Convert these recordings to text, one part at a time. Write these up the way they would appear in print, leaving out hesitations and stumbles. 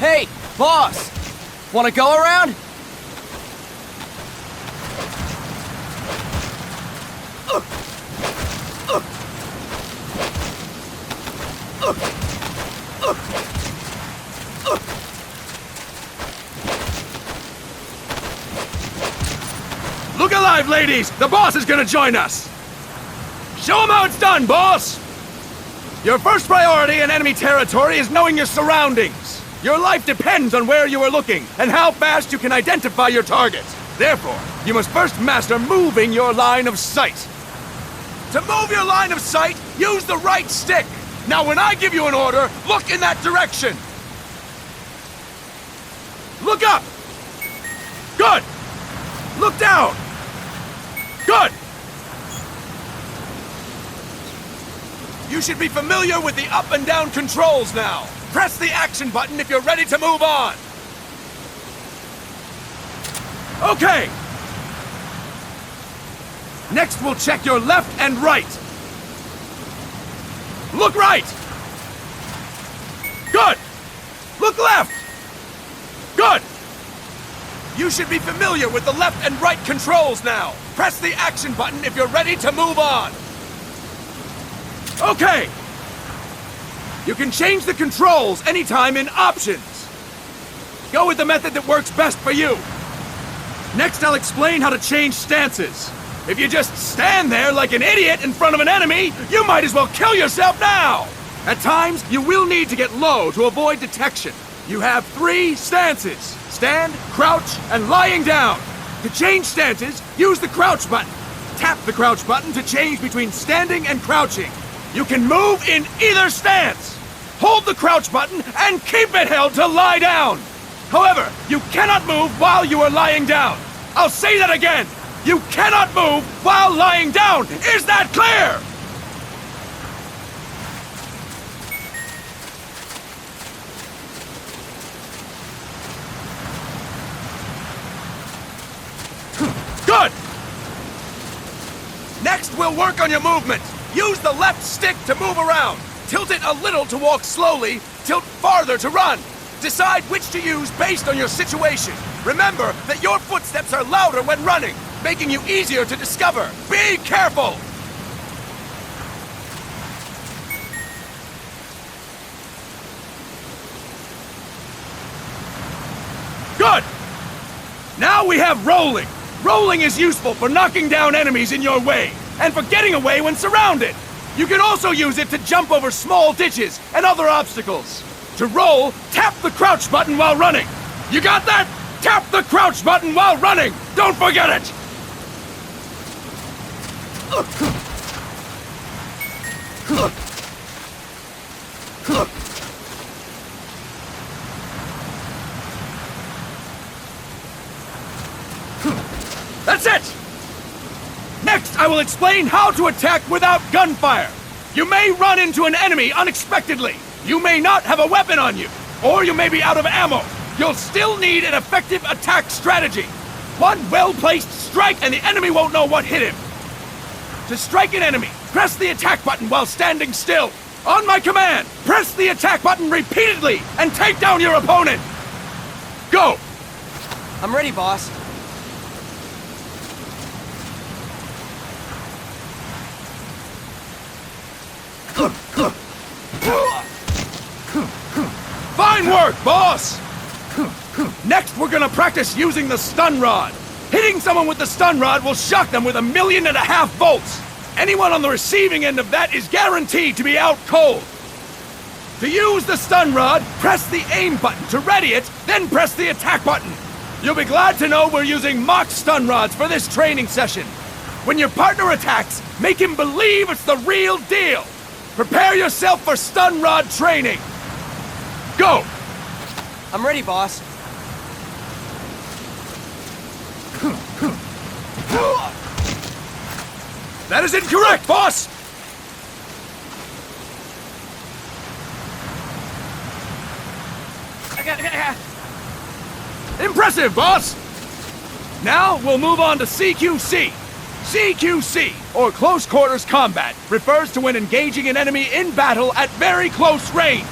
Hey, boss! Wanna go around? Look alive, ladies! The boss is gonna join us! Show him how it's done, boss! Your first priority in enemy territory is knowing your surroundings. Your life depends on where you are looking and how fast you can identify your target. Therefore, you must first master moving your line of sight. To move your line of sight, use the right stick. Now when I give you an order, look in that direction. Look up. Good. Look down. Good. You should be familiar with the up and down controls now. Press the action button if you're ready to move on. Okay. Next, we'll check your left and right. Look right. Good. Look left. Good. You should be familiar with the left and right controls now. Press the action button if you're ready to move on. Okay. You can change the controls anytime in Options. Go with the method that works best for you. Next, I'll explain how to change stances. If you just stand there like an idiot in front of an enemy, you might as well kill yourself now! At times, you will need to get low to avoid detection. You have 3 stances: stand, crouch, and lying down. To change stances, use the crouch button. Tap the crouch button to change between standing and crouching. You can move in either stance. Hold the crouch button and keep it held to lie down. However, you cannot move while you are lying down. I'll say that again. You cannot move while lying down. Is that clear? Good! Next, we'll work on your movement. Use the left stick to move around. Tilt it a little to walk slowly, tilt farther to run. Decide which to use based on your situation. Remember that your footsteps are louder when running, making you easier to discover. Be careful! Good! Now we have rolling. Rolling is useful for knocking down enemies in your way, and for getting away when surrounded. You can also use it to jump over small ditches and other obstacles. To roll, tap the crouch button while running. You got that? Tap the crouch button while running! Don't forget it! That's it! Next, I will explain how to attack without gunfire. You may run into an enemy unexpectedly. You may not have a weapon on you, or you may be out of ammo. You'll still need an effective attack strategy. One well-placed strike and the enemy won't know what hit him. To strike an enemy, press the attack button while standing still. On my command, press the attack button repeatedly and take down your opponent. Go! I'm ready, boss. Fine work, boss! Next, we're gonna practice using the stun rod. Hitting someone with the stun rod will shock them with 1.5 million volts. Anyone on the receiving end of that is guaranteed to be out cold. To use the stun rod, press the aim button to ready it, then press the attack button. You'll be glad to know we're using mock stun rods for this training session. When your partner attacks, make him believe it's the real deal. Prepare yourself for stun rod training. Go! I'm ready, boss. That is incorrect, boss! Impressive, boss! Now we'll move on to CQC. CQC, or Close Quarters Combat, refers to when engaging an enemy in battle at very close range.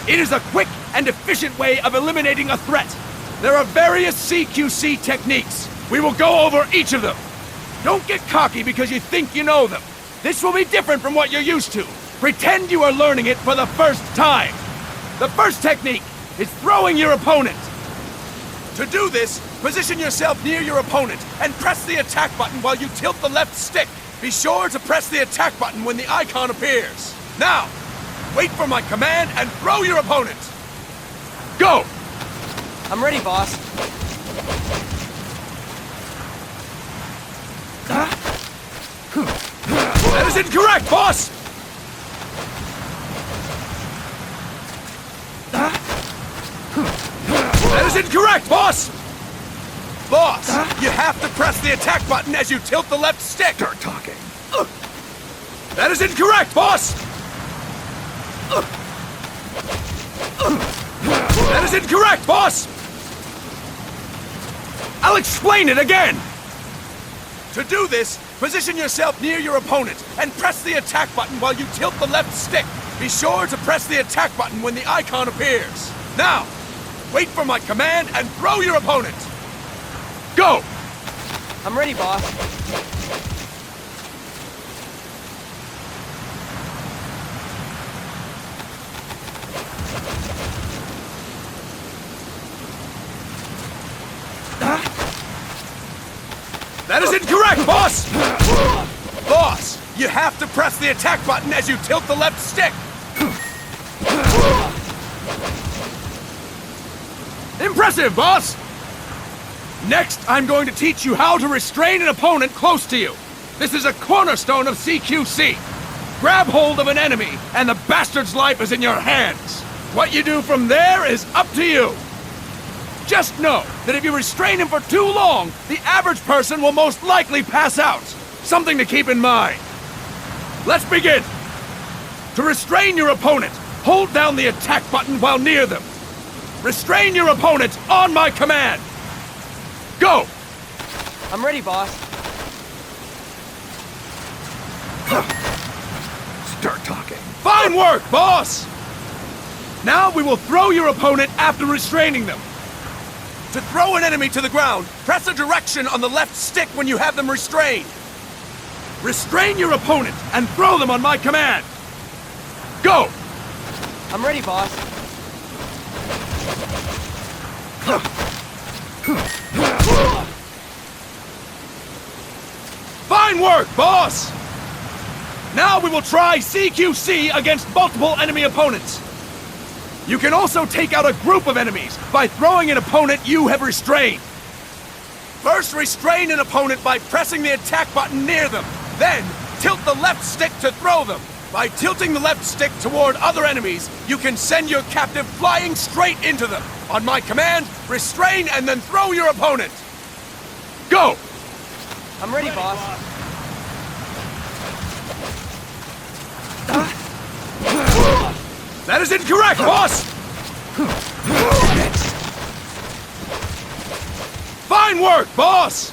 It is a quick and efficient way of eliminating a threat. There are various CQC techniques. We will go over each of them. Don't get cocky because you think you know them. This will be different from what you're used to. Pretend you are learning it for the first time. The first technique is throwing your opponent. To do this, position yourself near your opponent and press the attack button while you tilt the left stick. Be sure to press the attack button when the icon appears. Now, wait for my command and throw your opponent. Go! I'm ready, boss. That is incorrect, boss! That is incorrect, boss! Boss, you have to press the attack button as you tilt the left stick! Start talking. That is incorrect, boss! That is incorrect, boss! I'll explain it again! To do this, position yourself near your opponent and press the attack button while you tilt the left stick. Be sure to press the attack button when the icon appears. Now, wait for my command and throw your opponent! Go! I'm ready, boss. That is incorrect, boss! Boss, you have to press the attack button as you tilt the left stick! Impressive, boss! Next, I'm going to teach you how to restrain an opponent close to you. This is a cornerstone of CQC. Grab hold of an enemy, and the bastard's life is in your hands. What you do from there is up to you. Just know that if you restrain him for too long, the average person will most likely pass out. Something to keep in mind. Let's begin. To restrain your opponent, hold down the attack button while near them. Restrain your opponent on my command. Go! I'm ready, boss. Start talking. Fine work, boss! Now we will throw your opponent after restraining them. To throw an enemy to the ground, press a direction on the left stick when you have them restrained. Restrain your opponent and throw them on my command. Go! I'm ready, boss. Fine work, boss! Now we will try CQC against multiple enemy opponents. You can also take out a group of enemies by throwing an opponent you have restrained. First, restrain an opponent by pressing the attack button near them. Then, tilt the left stick to throw them. By tilting the left stick toward other enemies, you can send your captive flying straight into them. On my command, restrain and then throw your opponent. Go! I'm ready, boss. That is incorrect, boss! Fine work, boss!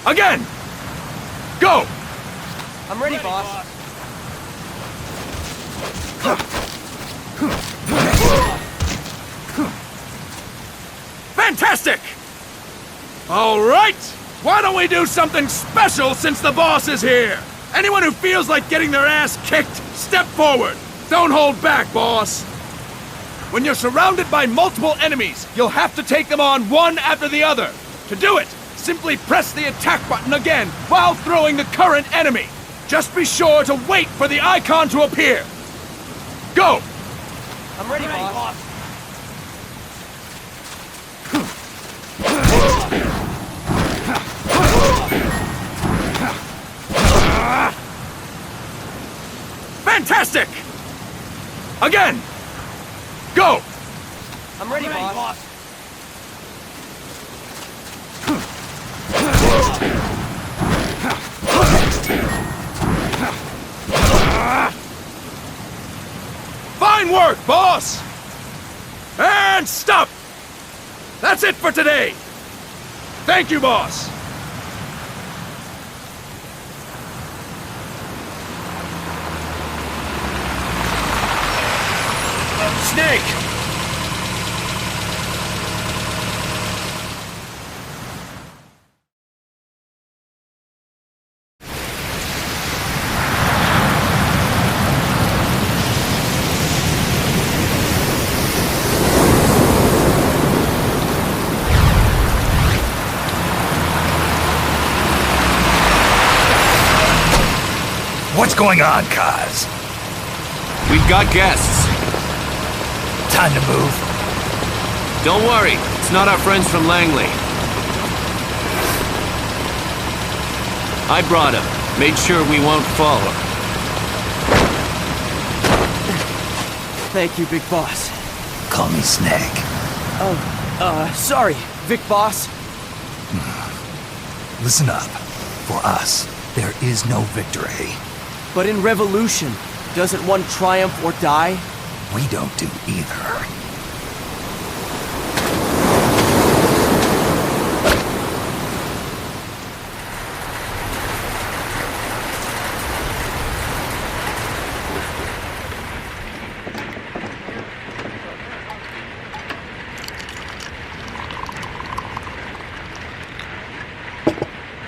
Again! Go! I'm ready, boss. Fantastic! All right! Why don't we do something special since the boss is here? Anyone who feels like getting their ass kicked, step forward! Don't hold back, boss! When you're surrounded by multiple enemies, you'll have to take them on one after the other. To do it, simply press the attack button again while throwing the current enemy. Just be sure to wait for the icon to appear. Go! I'm ready, boss. Fantastic! Again! Go! I'm ready, boss. Fine work, boss! And stop! That's it for today! Thank you, boss! Snake! What's going on, Kaz? We've got guests. Time to move. Don't worry, it's not our friends from Langley. I brought him. Made sure we won't follow. Thank you, Big Boss. Call me Snake. Sorry, Vic Boss. Listen up. For us, there is no victory. But in Revolution, doesn't one triumph or die? We don't do either.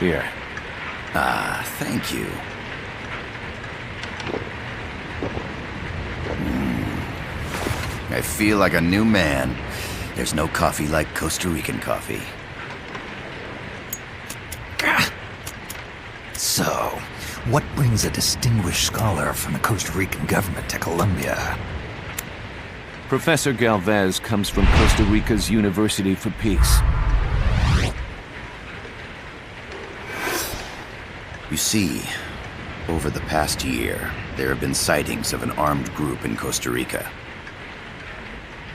Here. Thank you. I feel like a new man. There's no coffee like Costa Rican coffee. So, what brings a distinguished scholar from the Costa Rican government to Colombia? Professor Galvez comes from Costa Rica's University for Peace. You see, over the past year, there have been sightings of an armed group in Costa Rica.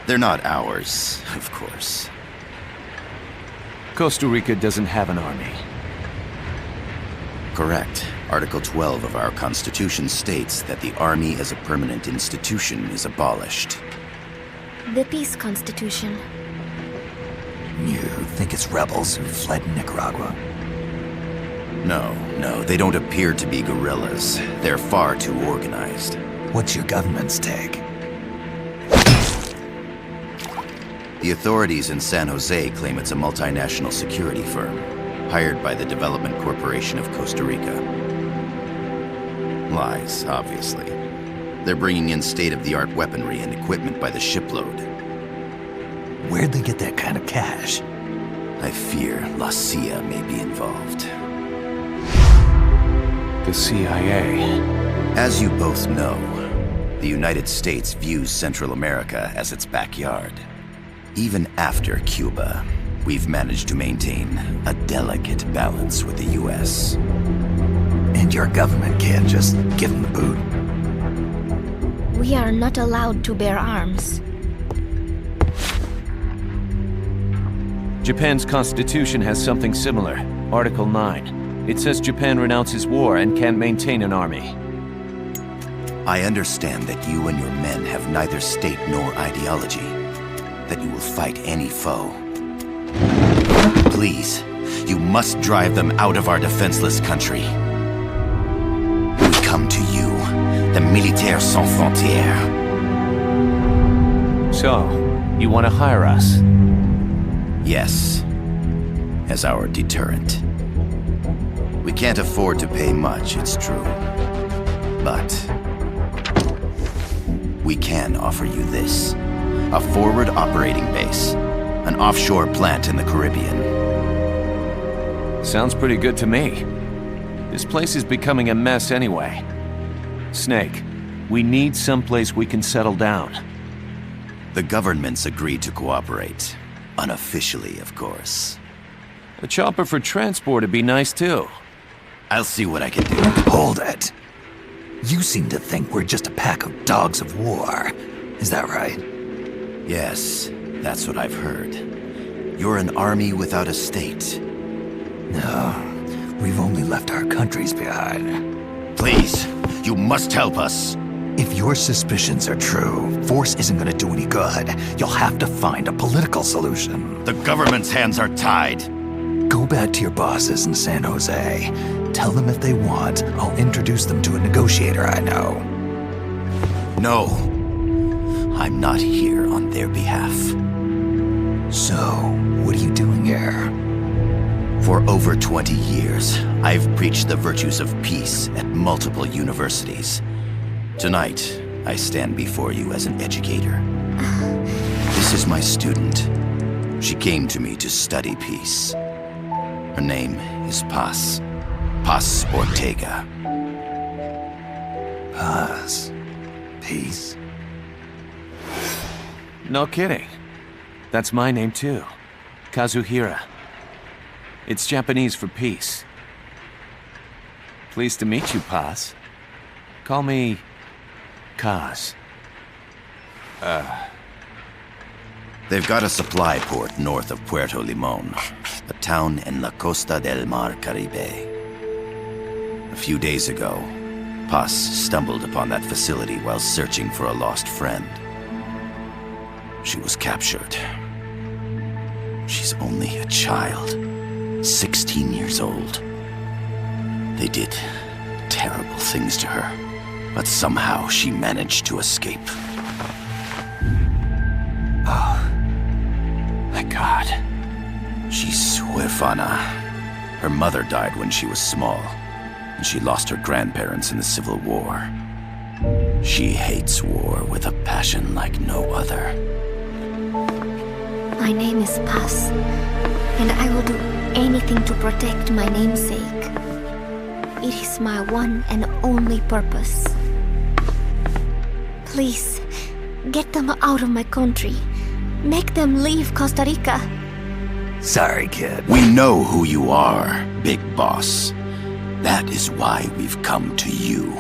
They're not ours, of course. Costa Rica doesn't have an army. Correct. Article 12 of our Constitution states that the Army as a permanent institution is abolished. The Peace Constitution. You think it's rebels who fled Nicaragua? No, they don't appear to be guerrillas. They're far too organized. What's your government's take? The authorities in San Jose claim it's a multinational security firm, hired by the Development Corporation of Costa Rica. Lies, obviously. They're bringing in state-of-the-art weaponry and equipment by the shipload. Where'd they get that kind of cash? I fear La CIA may be involved. The CIA. As you both know, the United States views Central America as its backyard. Even after Cuba, we've managed to maintain a delicate balance with the US. And your government can't just give them the boot? We are not allowed to bear arms. Japan's constitution has something similar. Article 9. It says Japan renounces war and can't maintain an army. I understand that you and your men have neither state nor ideology. That you will fight any foe. Please, you must drive them out of our defenseless country. We come to you, the Militaires Sans Frontières. So, you want to hire us? Yes, as our deterrent. We can't afford to pay much, it's true. But we can offer you this. A forward operating base. An offshore plant in the Caribbean. Sounds pretty good to me. This place is becoming a mess anyway. Snake, we need someplace we can settle down. The government's agreed to cooperate. Unofficially, of course. A chopper for transport would be nice too. I'll see what I can do. Hold it. You seem to think we're just a pack of dogs of war. Is that right? Yes, that's what I've heard. You're an army without a state. No, we've only left our countries behind. Please, you must help us. If your suspicions are true, force isn't gonna do any good. You'll have to find a political solution. The government's hands are tied. Go back to your bosses in San Jose. Tell them if they want, I'll introduce them to a negotiator I know. No. I'm not here on their behalf. So, what are you doing here? For over 20 years, I've preached the virtues of peace at multiple universities. Tonight, I stand before you as an educator. This is my student. She came to me to study peace. Her name is Paz. Paz Ortega. Paz. Peace. No kidding. That's my name too. Kazuhira. It's Japanese for peace. Pleased to meet you, Paz. Call me... Kaz. They've got a supply port north of Puerto Limon, a town in La Costa del Mar Caribe. A few days ago, Paz stumbled upon that facility while searching for a lost friend. She was captured. She's only a child, 16 years old. They did terrible things to her, but somehow she managed to escape. Thank God. She's huérfana. Her mother died when she was small, and she lost her grandparents in the Civil War. She hates war with a passion like no other. My name is Paz, and I will do anything to protect my namesake. It is my one and only purpose. Please, get them out of my country. Make them leave Costa Rica. Sorry, kid. We know who you are, Big Boss. That is why we've come to you.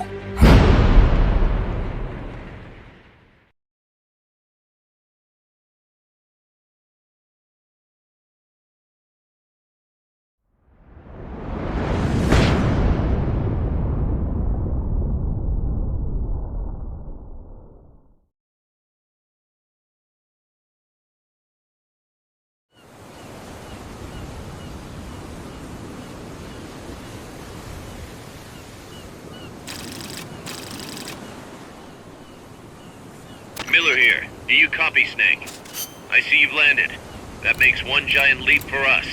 Miller here. Do you copy, Snake? I see you've landed. That makes one giant leap for us.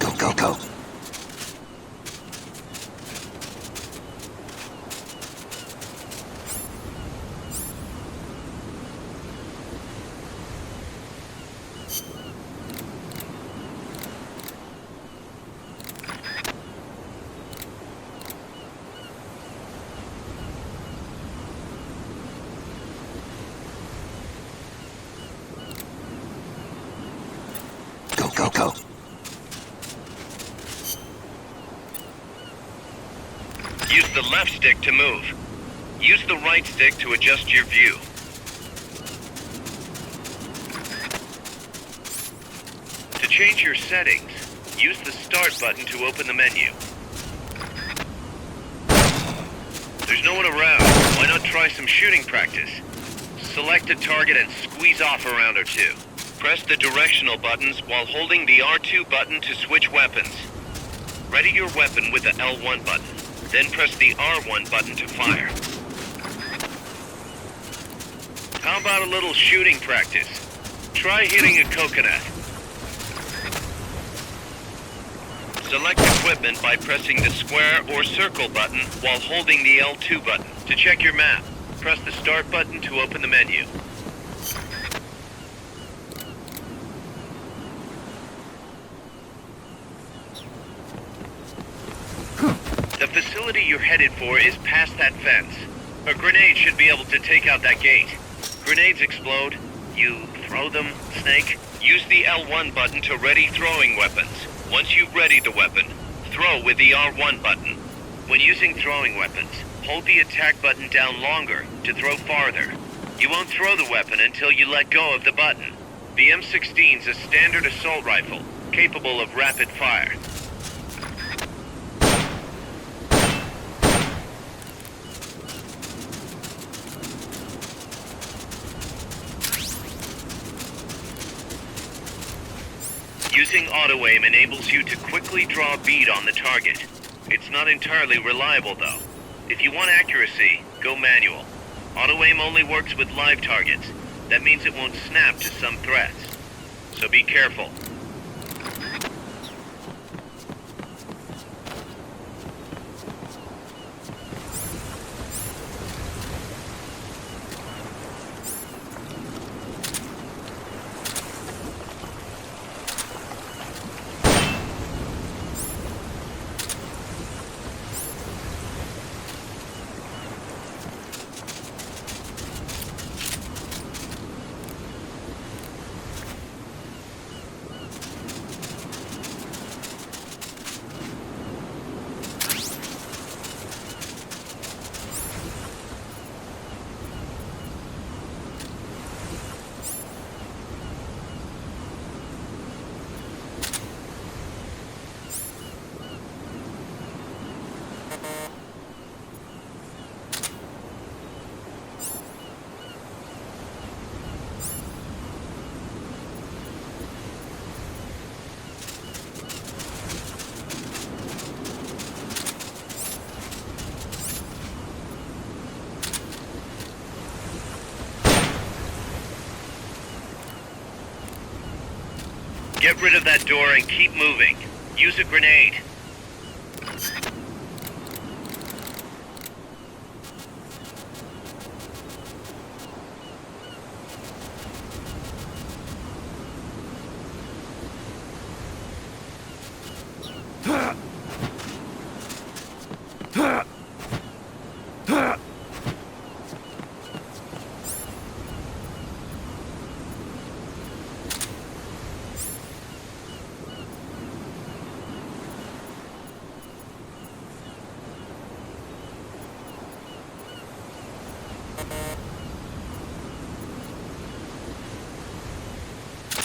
Go, go. Go. Use the left stick to move. Use the right stick to adjust your view. To change your settings, use the Start button to open the menu. There's no one around. Why not try some shooting practice? Select a target and squeeze off a round or two. Press the directional buttons while holding the R2 button to switch weapons. Ready your weapon with the L1 button. Then press the R1 button to fire. How about a little shooting practice? Try hitting a coconut. Select equipment by pressing the square or circle button while holding the L2 button. To check your map, press the Start button to open the menu. The facility you're headed for is past that fence. A grenade should be able to take out that gate. Grenades explode. You throw them, Snake? Use the L1 button to ready throwing weapons. Once you've readied the weapon, throw with the R1 button. When using throwing weapons, hold the attack button down longer to throw farther. You won't throw the weapon until you let go of the button. The M16's a standard assault rifle, capable of rapid fire. Using auto-aim enables you to quickly draw a bead on the target. It's not entirely reliable, though. If you want accuracy, go manual. Auto-aim only works with live targets. That means it won't snap to some threats. So be careful. Get rid of that door and keep moving. Use a grenade.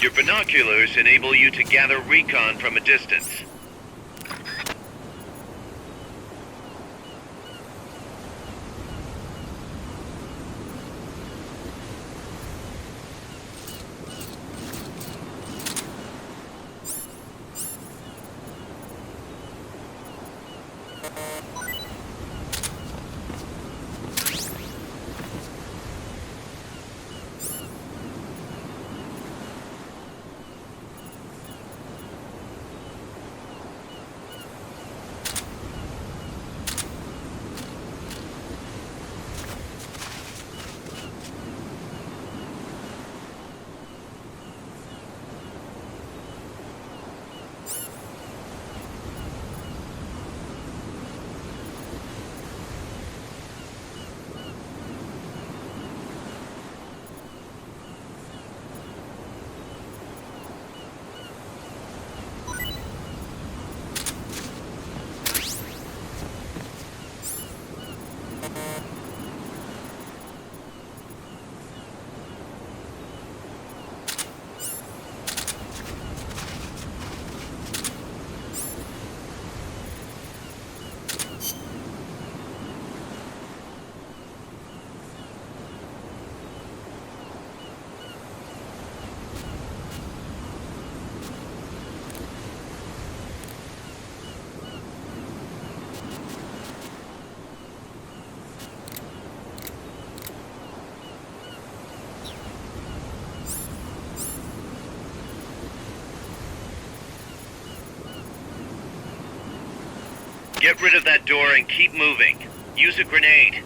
Your binoculars enable you to gather recon from a distance. Get rid of that door and keep moving. Use a grenade.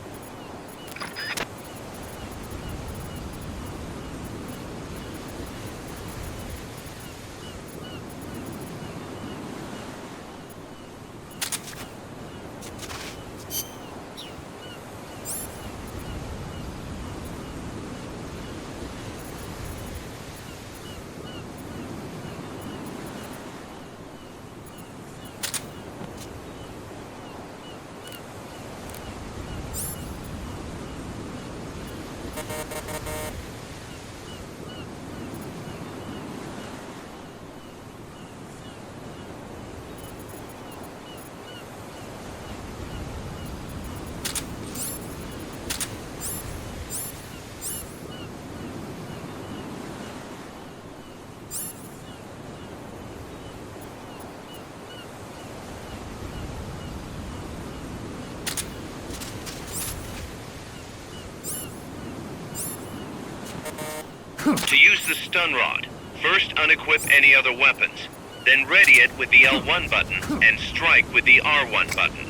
To use the stun rod, first unequip any other weapons, then ready it with the L1 button and strike with the R1 button.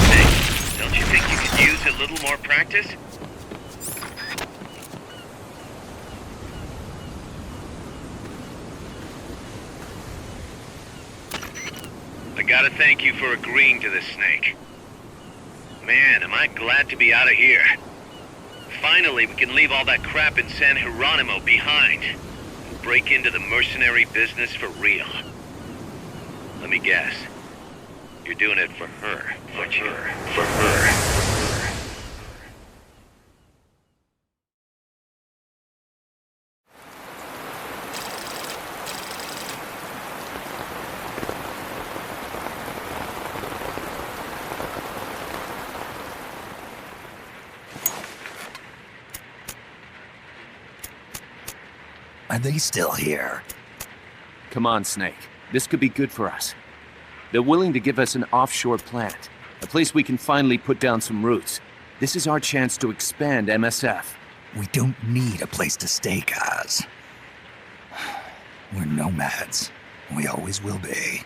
Hey, don't you think you could use a little more practice? I gotta thank you for agreeing to this, Snake. Man, am I glad to be out of here. Finally, we can leave all that crap in San Geronimo behind and break into the mercenary business for real. Let me guess. You're doing it for her, aren't you? For her. Are they still here? Come on, Snake. This could be good for us. They're willing to give us an offshore plant, a place we can finally put down some roots. This is our chance to expand MSF. We don't need a place to stay, Kaz. We're nomads. We always will be.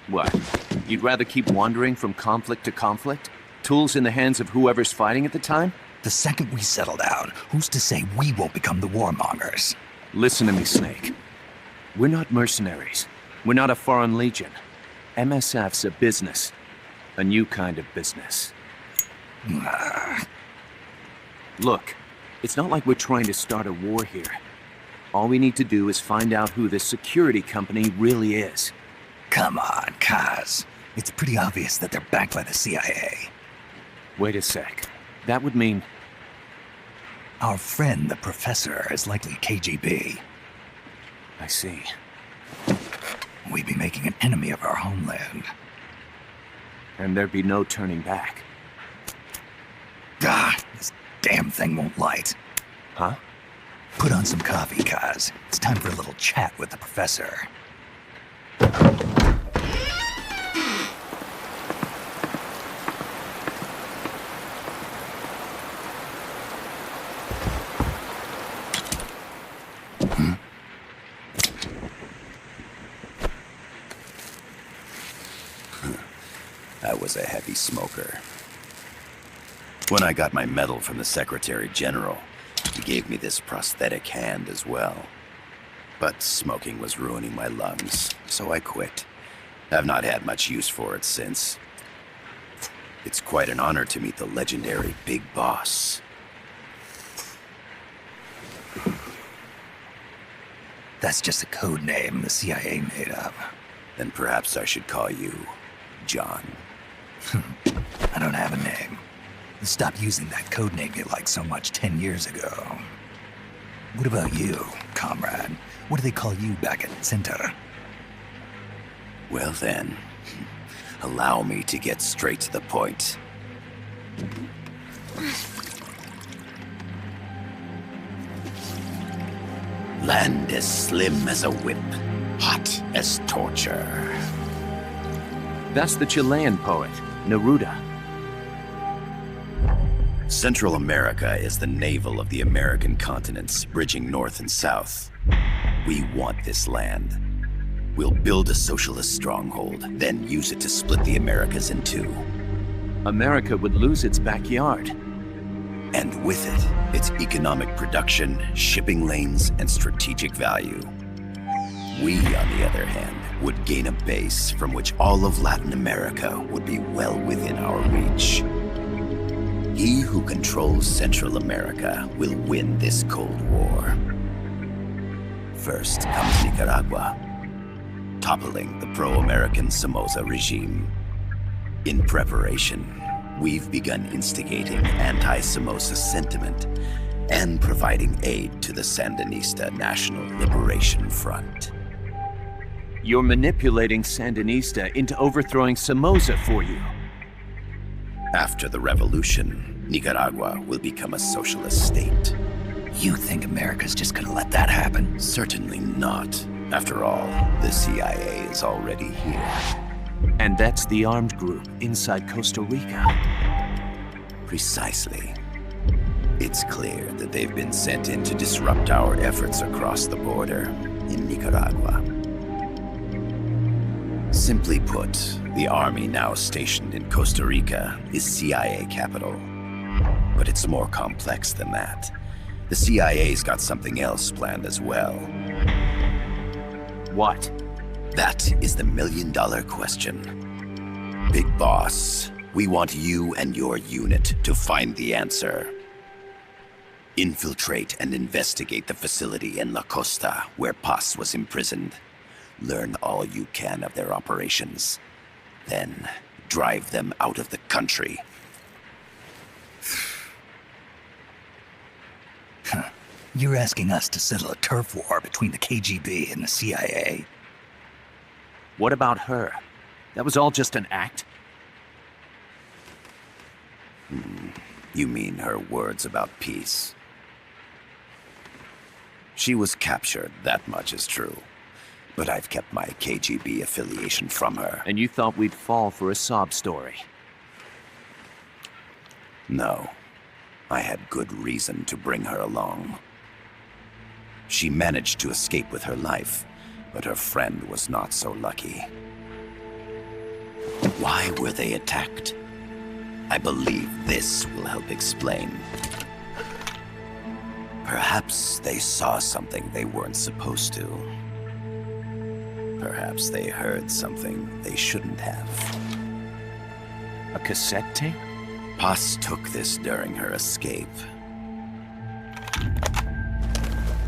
What? You'd rather keep wandering from conflict to conflict? Tools in the hands of whoever's fighting at the time? The second we settle down, who's to say we won't become the warmongers? Listen to me, Snake. We're not mercenaries. We're not a foreign legion. MSF's a business. A new kind of business. Look, it's not like we're trying to start a war here. All we need to do is find out who this security company really is. Come on, Kaz. It's pretty obvious that they're backed by the CIA. Wait a sec. That would mean... Our friend, the Professor, is likely KGB. I see. We'd be making an enemy of our homeland. And there'd be no turning back. This damn thing won't light. Huh? Put on some coffee, Kaz. It's time for a little chat with the Professor. I was a heavy smoker. When I got my medal from the Secretary General, he gave me this prosthetic hand as well. But smoking was ruining my lungs, so I quit. I've not had much use for it since. It's quite an honor to meet the legendary Big Boss. That's just a code name the CIA made up. Then perhaps I should call you John. I don't have a name. Stop using that code name you liked so much 10 years ago. What about you, comrade? What do they call you back at Center? Well then, allow me to get straight to the point. Land as slim as a whip, hot as torture. That's the Chilean poet, Neruda. Central America is the navel of the American continents, bridging north and south. We want this land. We'll build a socialist stronghold, then use it to split the Americas in two. America would lose its backyard. And with it, its economic production, shipping lanes, and strategic value. We, on the other hand, would gain a base from which all of Latin America would be well within our reach. He who controls Central America will win this Cold War. First comes Nicaragua, toppling the pro-American Somoza regime. In preparation, we've begun instigating anti-Somoza sentiment and providing aid to the Sandinista National Liberation Front. You're manipulating Sandinista into overthrowing Somoza for you. After the revolution, Nicaragua will become a socialist state. You think America's just gonna let that happen? Certainly not. After all, the CIA is already here. And that's the armed group inside Costa Rica. Precisely. It's clear that they've been sent in to disrupt our efforts across the border in Nicaragua. Simply put, the army now stationed in Costa Rica is CIA capital. But it's more complex than that. The CIA's got something else planned as well. What? That is the million-dollar question. Big Boss, we want you and your unit to find the answer. Infiltrate and investigate the facility in La Costa where Paz was imprisoned. Learn all you can of their operations. Then, drive them out of the country. You're asking us to settle a turf war between the KGB and the CIA? What about her? That was all just an act? You mean her words about peace? She was captured, that much is true. But I've kept my KGB affiliation from her. And you thought we'd fall for a sob story? No. I had good reason to bring her along. She managed to escape with her life, but her friend was not so lucky. Why were they attacked? I believe this will help explain. Perhaps they saw something they weren't supposed to. Perhaps they heard something they shouldn't have. A cassette tape? Paz took this during her escape.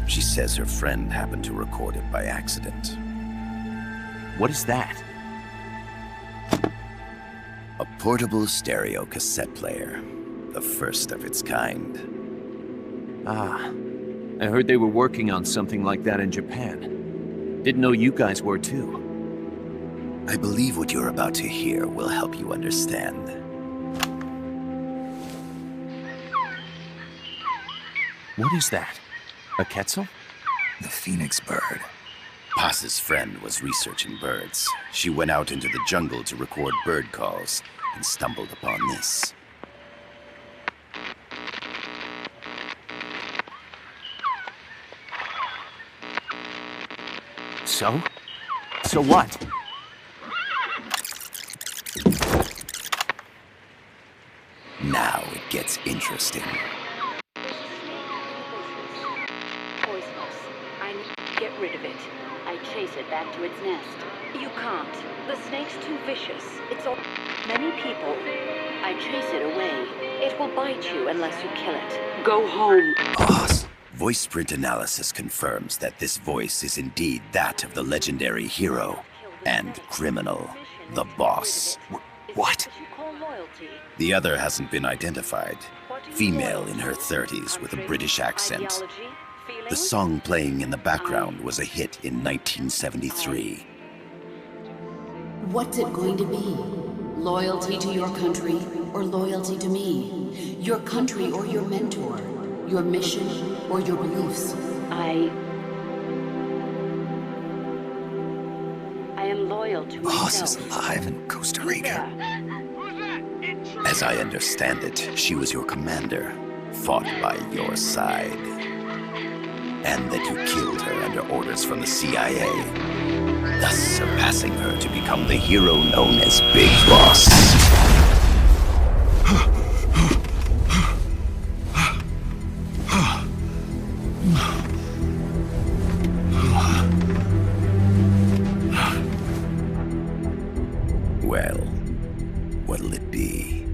She says her friend happened to record it by accident. What is that? A portable stereo cassette player. The first of its kind. Ah, I heard they were working on something like that in Japan. Didn't know you guys were too. I believe what you're about to hear will help you understand. What is that? A Quetzal? The phoenix bird. Paz's friend was researching birds. She went out into the jungle to record bird calls and stumbled upon this. So? So what? Now it gets interesting. Poisonous. I need to get rid of it. I chase it back to its nest. You can't. The snake's too vicious. It's all many people. I chase it away. It will bite you unless you kill it. Go home. Boss. Voice print analysis confirms that this voice is indeed that of the legendary hero and criminal, the Boss. What? The other hasn't been identified. Female in her 30s with a British accent. The song playing in the background was a hit in 1973. What's it going to be? Loyalty to your country or loyalty to me? Your country or your mentor? Your mission or your beliefs? I am loyal to Boss is myself. alive in Costa Rica. As I understand it, she was your commander, fought by your side. And that you killed her under orders from the CIA, thus surpassing her to become the hero known as Big Boss. Well, what'll it be?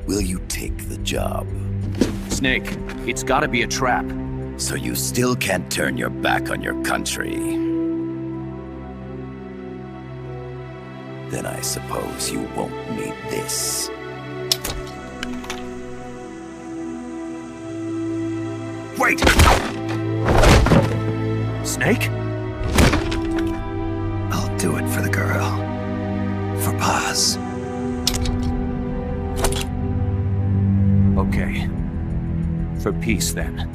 Will you take the job? Snake, it's gotta be a trap. So you still can't turn your back on your country? Then I suppose you won't need this. Wait! Snake? I'll do it for the girl. For Paz. Okay. For peace, then.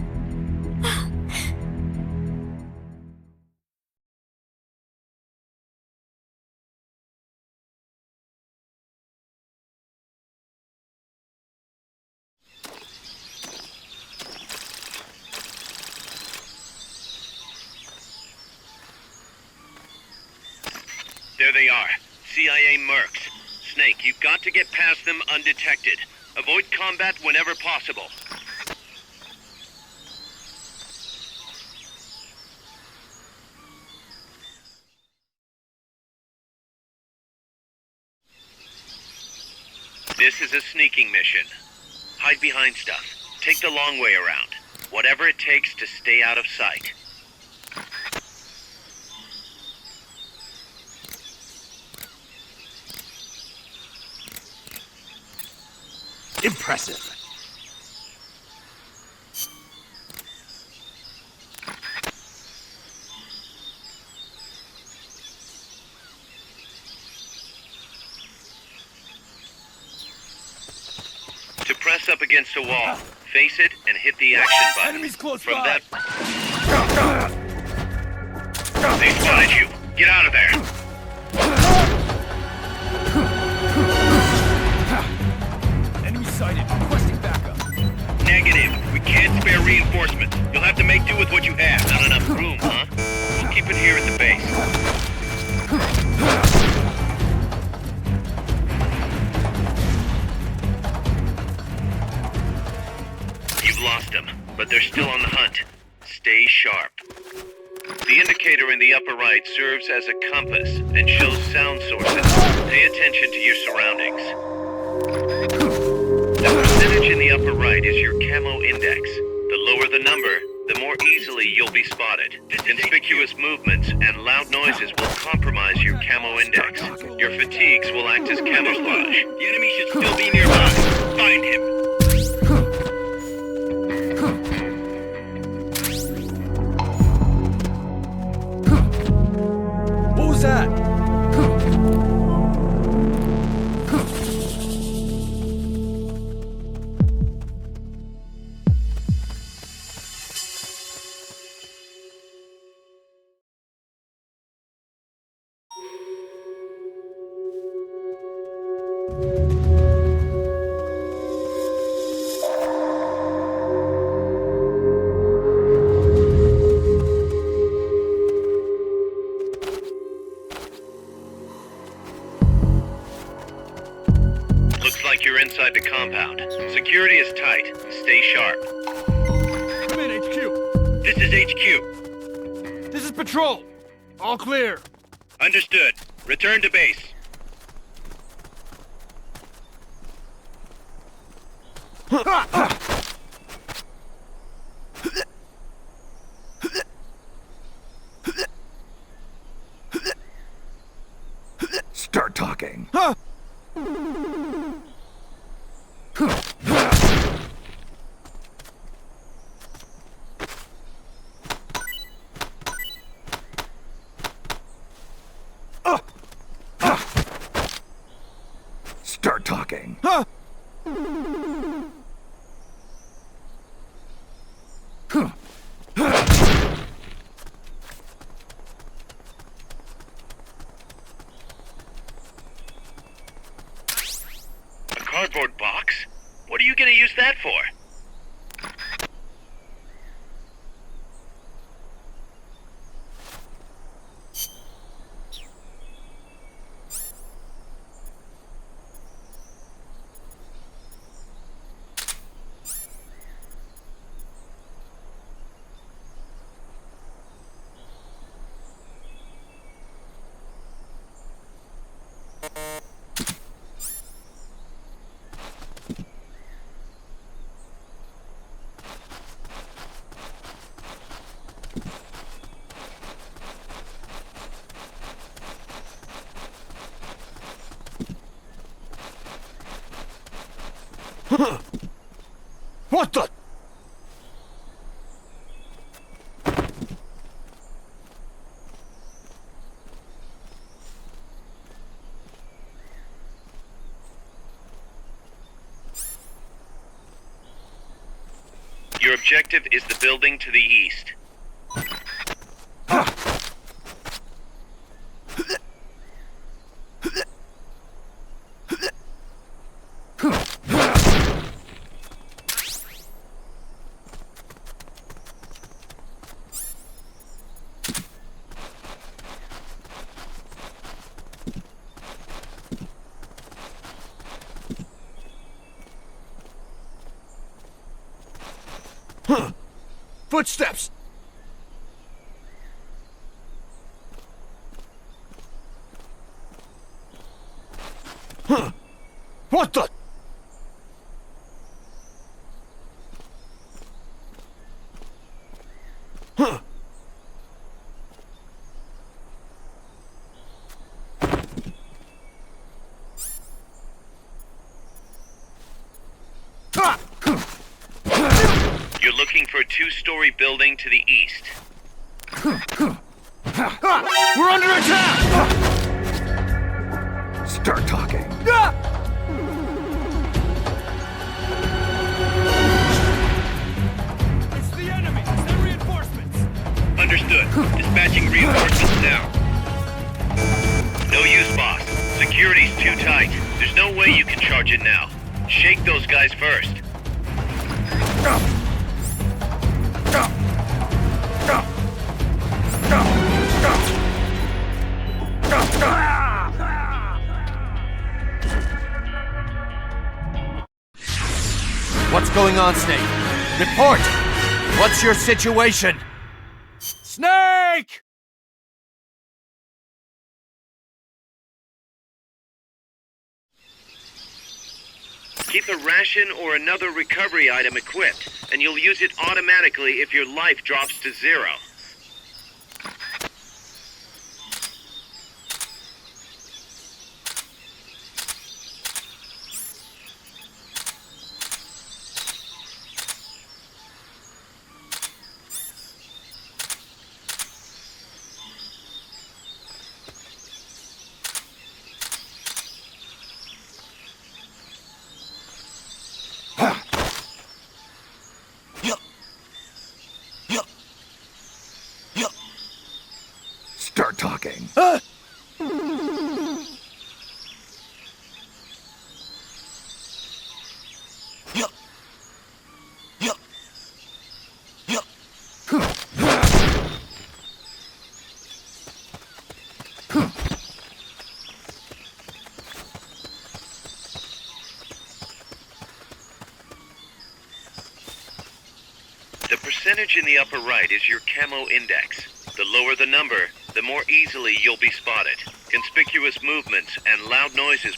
There they are. CIA mercs. Snake, you've got to get past them undetected. Avoid combat whenever possible. This is a sneaking mission. Hide behind stuff. Take the long way around. Whatever it takes to stay out of sight. Impressive. To press up against a wall, face it and hit the action button. Enemies close From by. that... They spotted you. Get out of there. Enemy sighted. Requesting backup. Negative. We can't spare reinforcements. You'll have to make do with what you have. Not enough room, huh? We'll keep it here at the base. You've lost them, but they're still on the hunt. Stay sharp. The indicator in the upper right serves as a compass and shows sound sources. Pay attention to your surroundings. The percentage in the upper right is your camo index. The lower the number, the more easily you'll be spotted. Conspicuous movements and loud noises will compromise your camo index. Your fatigues will act as camouflage. The enemy should still be nearby. Find him. What was that? Looks like you're inside the compound. Security is tight. Stay sharp. Come in, HQ. This is HQ. This is patrol. All clear. Understood. Return to base. Start talking. Start talking. A cardboard box? What are you gonna use that for? What the? Your objective is the building to the east. footsteps! Huh? What the? Huh? You're looking for a two-story building to the east. We're under attack! Start talking. It's the enemy! Send reinforcements! Understood. Dispatching reinforcements now. No use, boss. Security's too tight. There's no way you can charge it now. Shake those guys first. What's going on, Snake? Report! What's your situation? Snake! Keep a ration or another recovery item equipped, and you'll use it automatically if your life drops to 0. Start talking. The percentage in the upper right is your camo index. The lower the number, the more easily you'll be spotted. Conspicuous movements and loud noises.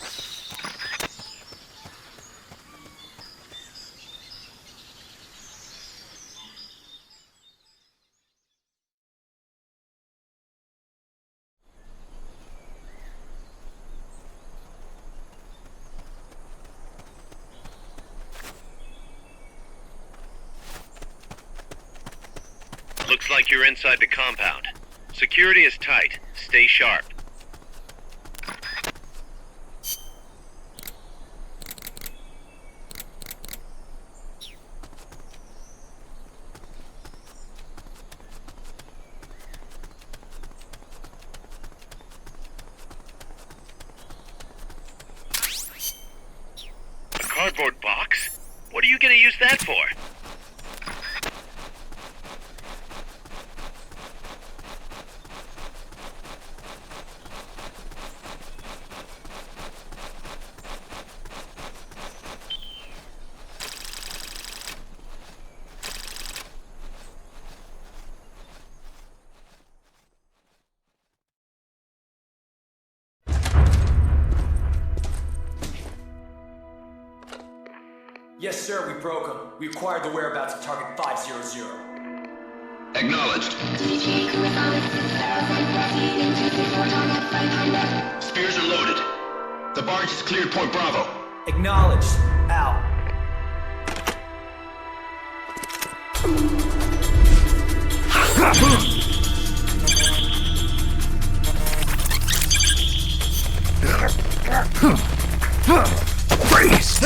Looks like you're inside the compound. Security is tight. Stay sharp. A cardboard box? What are you gonna use that for? Yes, sir, we broke them. We acquired the whereabouts of target 500. Acknowledged. Spears are loaded. The barge has cleared Point Bravo. Acknowledged. Out. Freeze!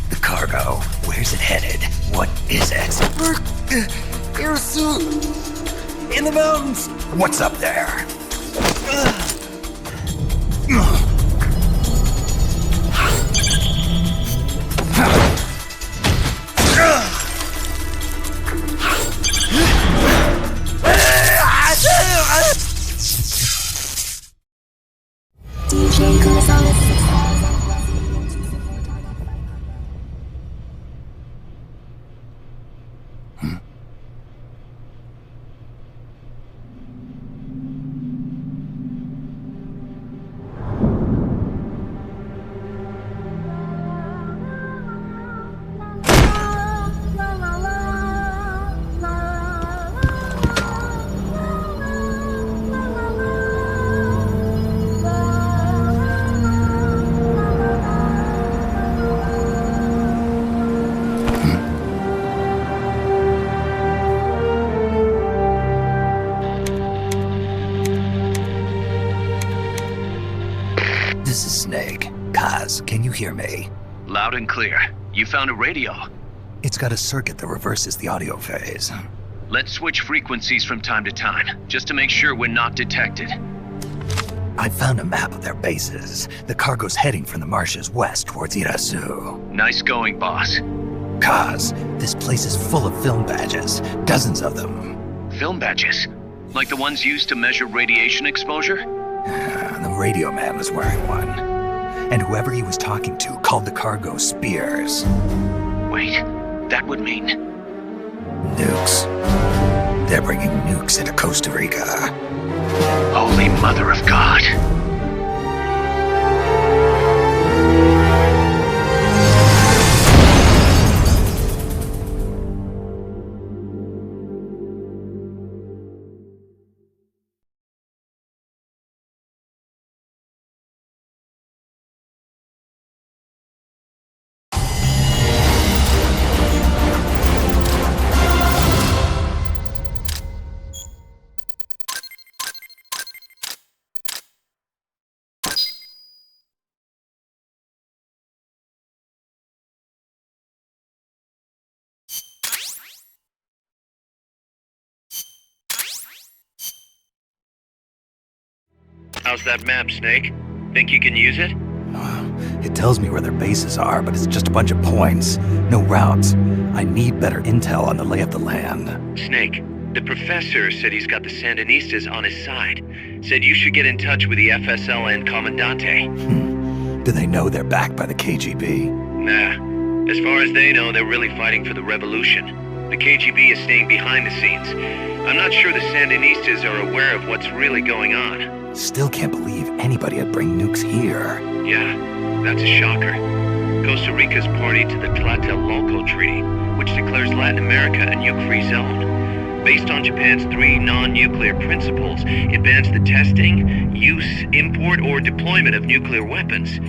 The cargo. Where's it headed? What is it? Air suit! In the mountains! What's up there? DJ Gonzalez. This is Snake. Kaz, can you hear me? Loud and clear. You found a radio. It's got a circuit that reverses the audio phase. Let's switch frequencies from time to time, just to make sure we're not detected. I found a map of their bases. The cargo's heading from the marshes west towards Irasu. Nice going, boss. Kaz, this place is full of film badges. Dozens of them. Film badges? Like the ones used to measure radiation exposure? The radio man was wearing one. And whoever he was talking to called the cargo Spears. Wait, that would mean... Nukes. They're bringing nukes into Costa Rica. Holy Mother of God. How's that map, Snake? Think you can use it? It tells me where their bases are, but it's just a bunch of points. No routes. I need better intel on the lay of the land. Snake, the professor said he's got the Sandinistas on his side. Said you should get in touch with the FSL and Comandante. Do they know they're backed by the KGB? Nah. As far as they know, they're really fighting for the revolution. The KGB is staying behind the scenes. I'm not sure the Sandinistas are aware of what's really going on. Still can't believe anybody would bring nukes here. Yeah, that's a shocker. Costa Rica's party to the Tlatelolco Treaty, which declares Latin America a nuke-free zone. Based on Japan's 3 non-nuclear principles, it bans the testing, use, import, or deployment of nuclear weapons.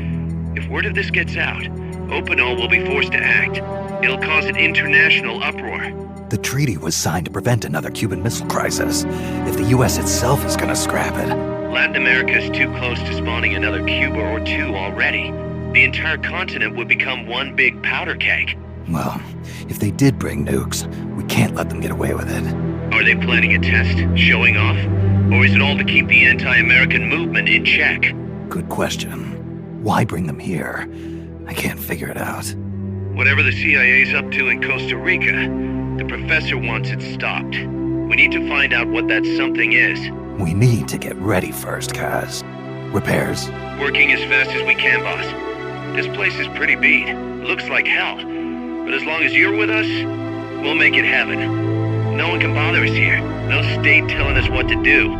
If word of this gets out, Opinol will be forced to act. It'll cause an international uproar. The treaty was signed to prevent another Cuban Missile Crisis. If the U.S. itself is gonna scrap it... Latin America is too close to spawning another Cuba or 2 already. The entire continent would become one big powder keg. Well, if they did bring nukes, we can't let them get away with it. Are they planning a test? Showing off? Or is it all to keep the anti-American movement in check? Good question. Why bring them here? I can't figure it out. Whatever the CIA's up to in Costa Rica, the professor wants it stopped. We need to find out what that something is. We need to get ready first, Kaz. Repairs? Working as fast as we can, boss. This place is pretty beat. Looks like hell. But as long as you're with us, we'll make it heaven. No one can bother us here. No state telling us what to do.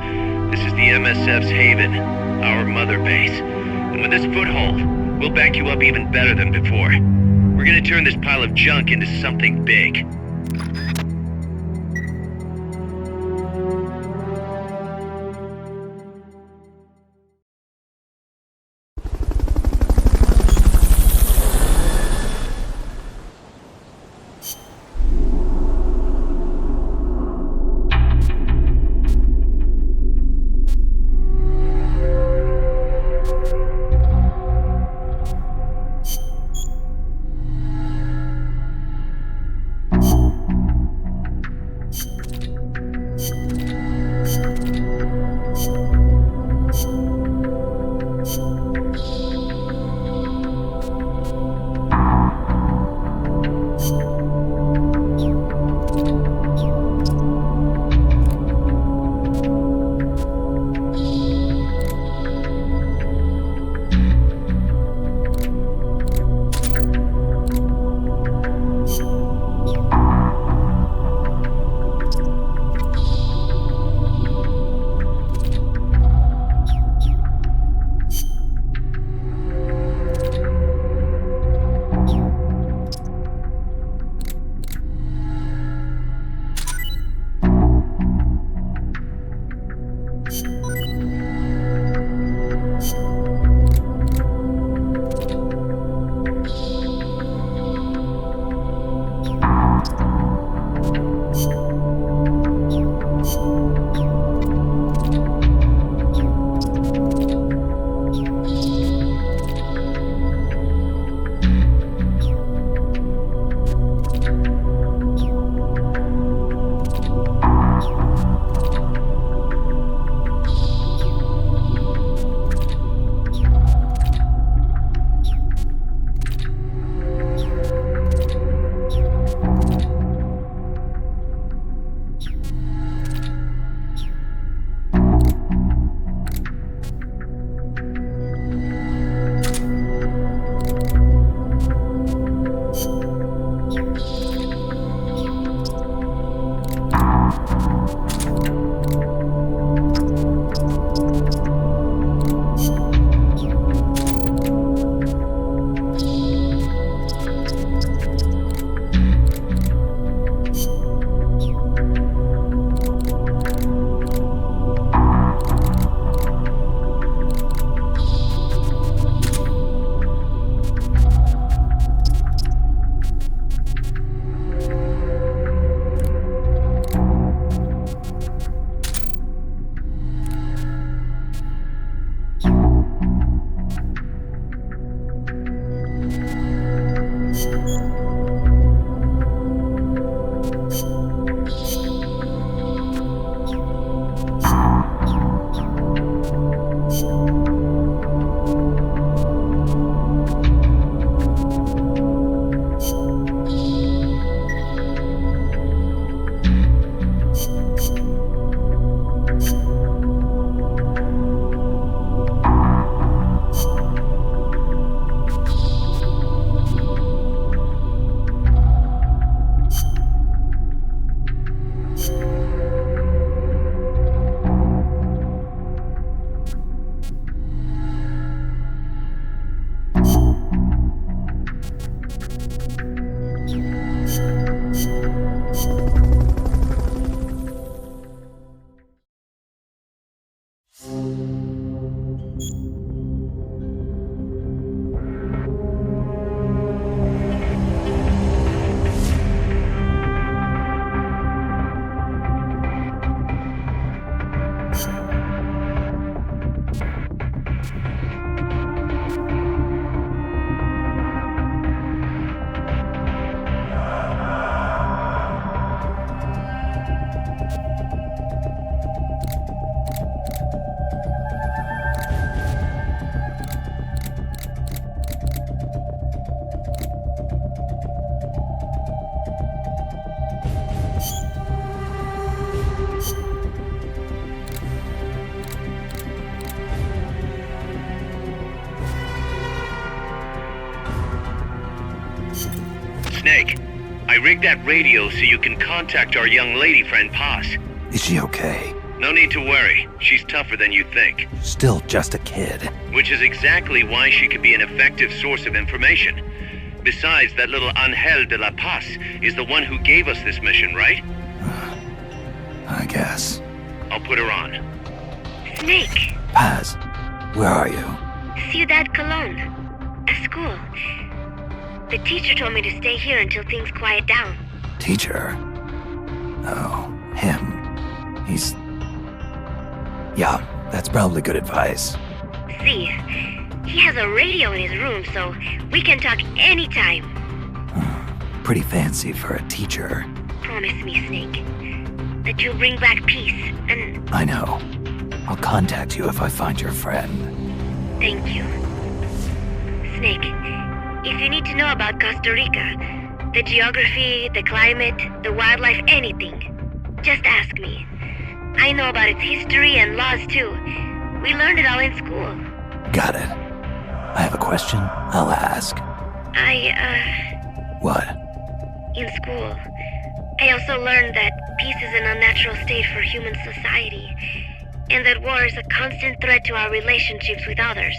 This is the MSF's haven, our mother base. And with this foothold, we'll back you up even better than before. We're gonna turn this pile of junk into something big. I rigged that radio so you can contact our young lady friend Paz. Is she okay? No need to worry. She's tougher than you think. Still just a kid. Which is exactly why she could be an effective source of information. Besides, that little Angel de la Paz is the one who gave us this mission, right? I guess. I'll put her on. Snake, Paz, where are you? Ciudad Colon. A school. The teacher told me to stay here until things quiet down. Teacher? Oh, him. He's... Yeah, that's probably good advice. See, he has a radio in his room, so we can talk anytime. Pretty fancy for a teacher. Promise me, Snake, that you'll bring back peace, and I know. I'll contact you if I find your friend. thank you. Snake, if you need to know about Costa Rica, the geography, the climate, the wildlife, anything, just ask me. I know about its history and laws too. We learned it all in school. Got it. I have a question. I'll ask. What? In school, I also learned that peace is an unnatural state for human society, and that war is a constant threat to our relationships with others.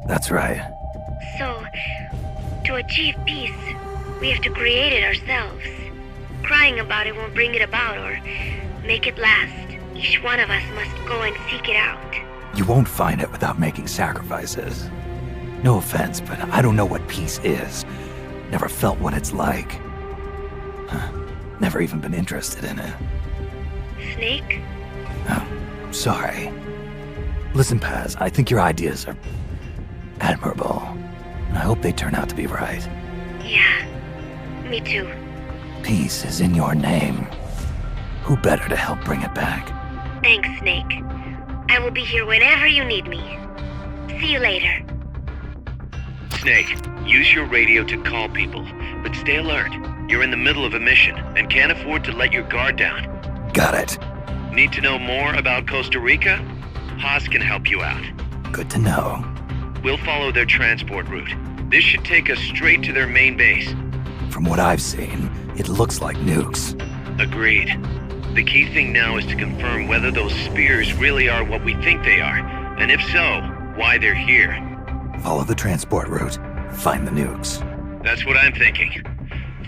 That's right. So, to achieve peace, we have to create it ourselves. Crying about it won't bring it about or make it last. Each one of us must go and seek it out. You won't find it without making sacrifices. No offense, but I don't know what peace is. Never felt what it's like. Never even been interested in it. Snake? Oh, sorry. Listen, Paz, I think your ideas are admirable. I hope they turn out to be right. Yeah, me too. Peace is in your name. Who better to help bring it back? Thanks, Snake. I will be here whenever you need me. See you later. Snake, use your radio to call people, but stay alert. You're in the middle of a mission and can't afford to let your guard down. Got it. Need to know more about Costa Rica? Haas can help you out. Good to know. We'll follow their transport route. This should take us straight to their main base. From what I've seen, it looks like nukes. Agreed. The key thing now is to confirm whether those spears really are what we think they are, and if so, why they're here. Follow the transport route. Find the nukes. That's what I'm thinking.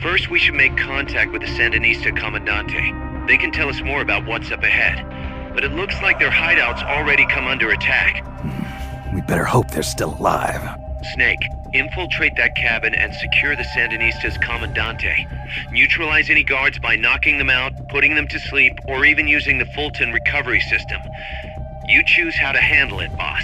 First, we should make contact with the Sandinista Comandante. They can tell us more about what's up ahead. But it looks like their hideout's already come under attack. We better hope they're still alive. Snake, infiltrate that cabin and secure the Sandinista's Comandante. Neutralize any guards by knocking them out, putting them to sleep, or even using the Fulton recovery system. You choose how to handle it, boss.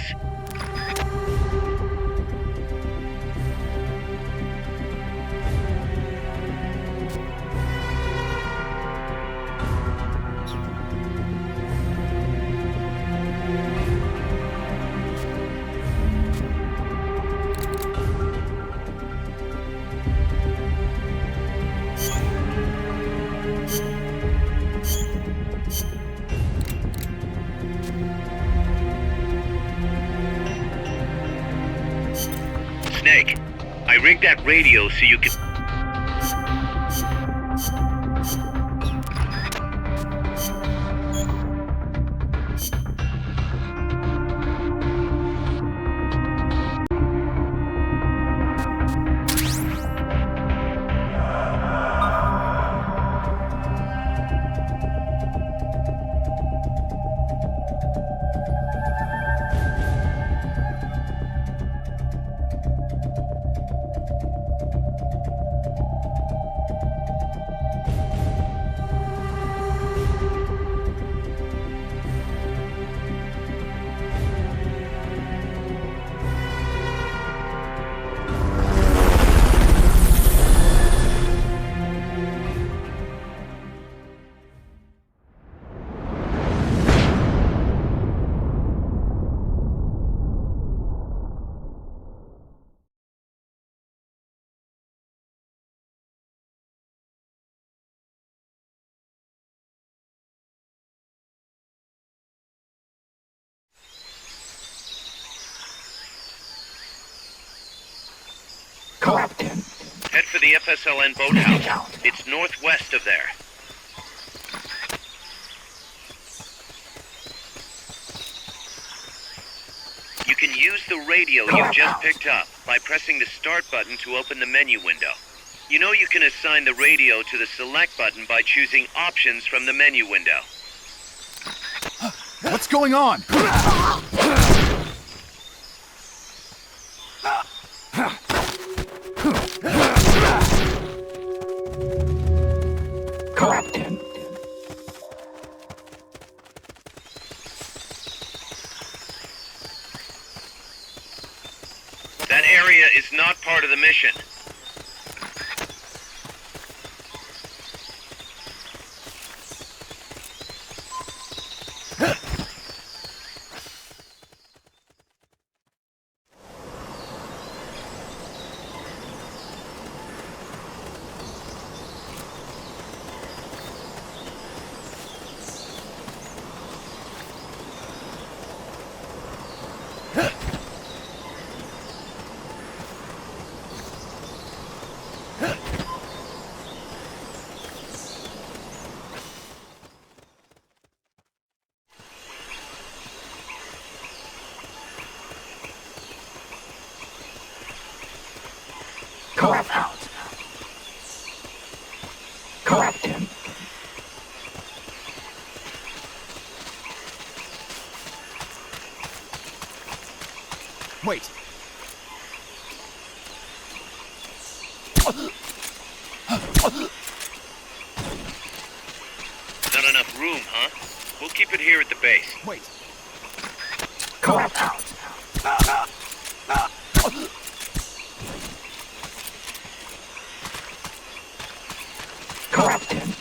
Snake, I rigged that radio so you can... Head for the FSLN boathouse. It's northwest of there. You can use the radio you just picked up by pressing the start button to open the menu window. You know you can assign the radio to the select button by choosing options from the menu window. What's going on? Captain. That area is not part of the mission. Captain. Wait. Not enough room, huh? We'll keep it here at the base. Wait. Captain. Captain.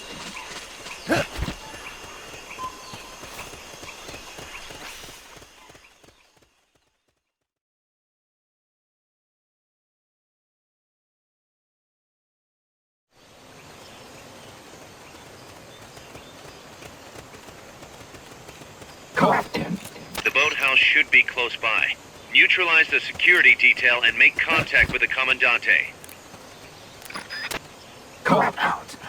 Captain. The boathouse should be close by. Neutralize the security detail and make contact with the Commandante. Captain.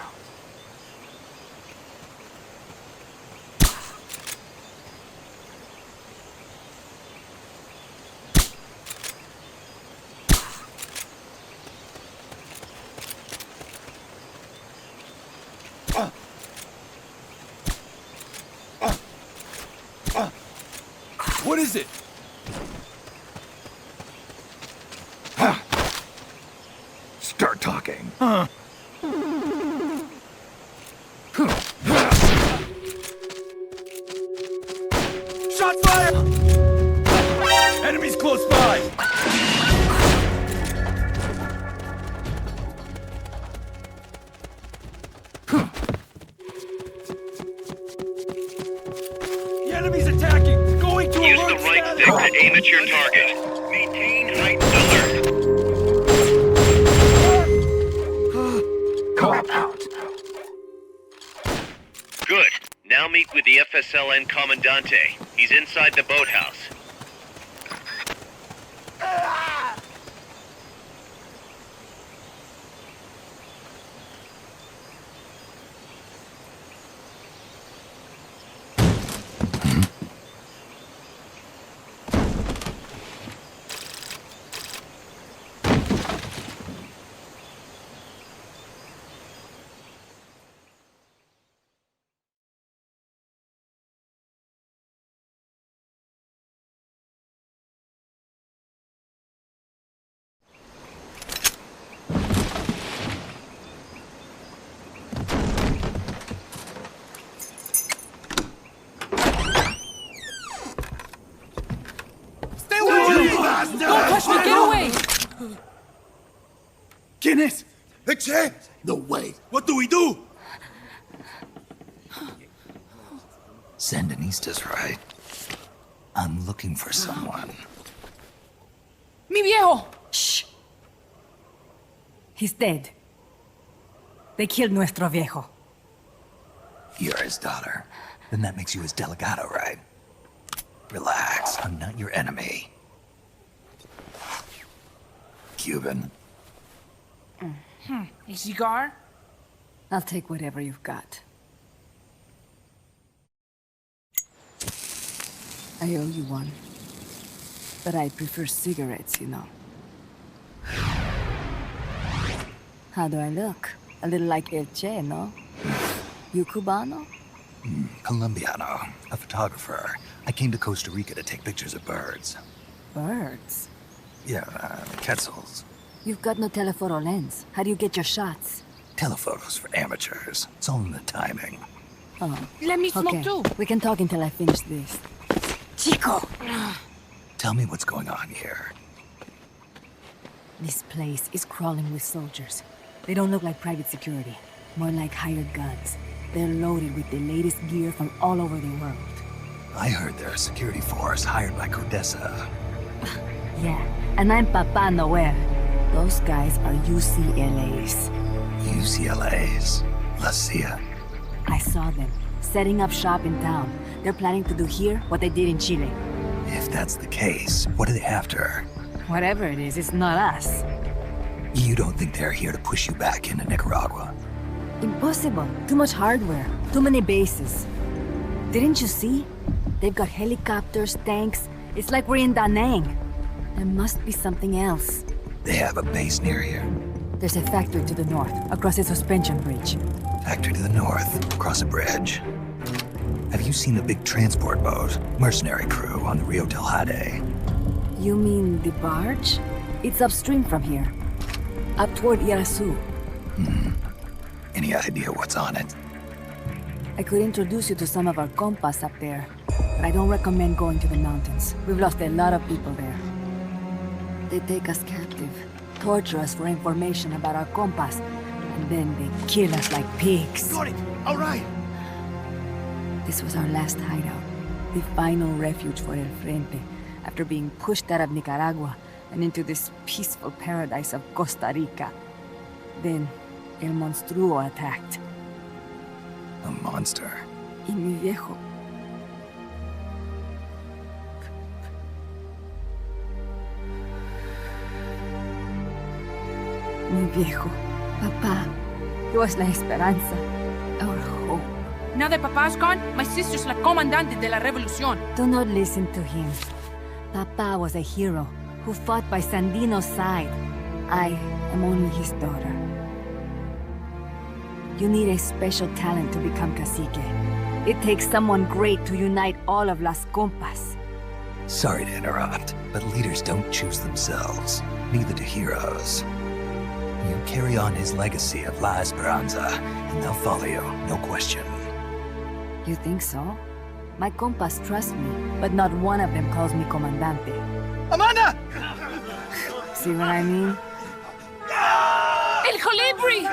What is it? Start talking. Shots fired! Enemies close by! The enemy's attacking! Going to Use alert the right status. stick to aim at your target. Maintain heightened alert. Good. Now meet with the FSLN Commandante. He's inside the boathouse. Don't touch me! Get away! Guinness! No way. What do we do? Sandinista's right. I'm looking for someone. Mi viejo! Shh! He's dead. They killed nuestro viejo. You're his daughter. Then that makes you his delegado, right? Relax, I'm not your enemy. Cuban. A cigar? I'll take whatever you've got. I owe you one. But I prefer cigarettes, you know. How do I look? A little like El Che, no? You Cubano? Colombiano, a photographer. I came to Costa Rica to take pictures of birds. Birds? Yeah, quetzals. You've got no telephoto lens. How do you get your shots? Telephotos for amateurs. It's all in the timing. Oh. Let me smoke Okay, too. we can talk until I finish this. Chico! Tell me what's going on here. This place is crawling with soldiers. They don't look like private security, more like hired guns. They're loaded with the latest gear from all over the world. I heard they're a security force hired by Codesa. Yeah, and I'm Papa Noel. Those guys are UCLA's. UCLA's? La CIA? I saw them, setting up shop in town. They're planning to do here what they did in Chile. If that's the case, what are they after? Whatever it is, it's not us. You don't think they're here to push you back into Nicaragua? Impossible. Too much hardware. Too many bases. Didn't you see? They've got helicopters, tanks. It's like we're in Da Nang. There must be something else. They have a base near here. There's a factory to the north, across a suspension bridge. Factory to the north, across a bridge. Have you seen the big transport boat, mercenary crew on the Rio del Jade? You mean the barge? It's upstream from here. Up toward Irasu. Any idea what's on it? I could introduce you to some of our compas up there, but I don't recommend going to the mountains. We've lost a lot of people there. They take us captive, torture us for information about our compas, and then they kill us like pigs. Got it! All right! This was our last hideout, the final refuge for El Frente, after being pushed out of Nicaragua and into this peaceful paradise of Costa Rica. Then, El Monstruo attacked. A monster. Y mi viejo. Mi viejo. Papá. He was la esperanza. Our hope. Now that Papa's gone, my sister's la comandante de la revolución. Do not listen to him. Papa was a hero who fought by Sandino's side. I am only his daughter. You need a special talent to become cacique. It takes someone great to unite all of Las Compas. Sorry to interrupt, but leaders don't choose themselves. Neither do heroes. You carry on his legacy of La Esperanza, and they'll follow you, no question. You think so? My compas trust me, but not one of them calls me Comandante. Amanda! See what I mean? El Colibri!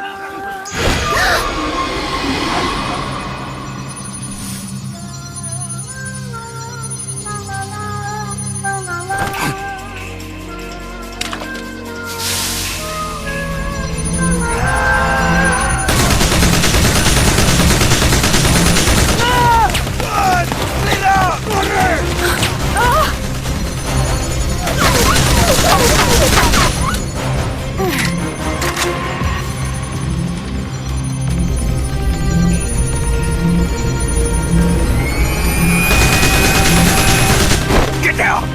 Get down!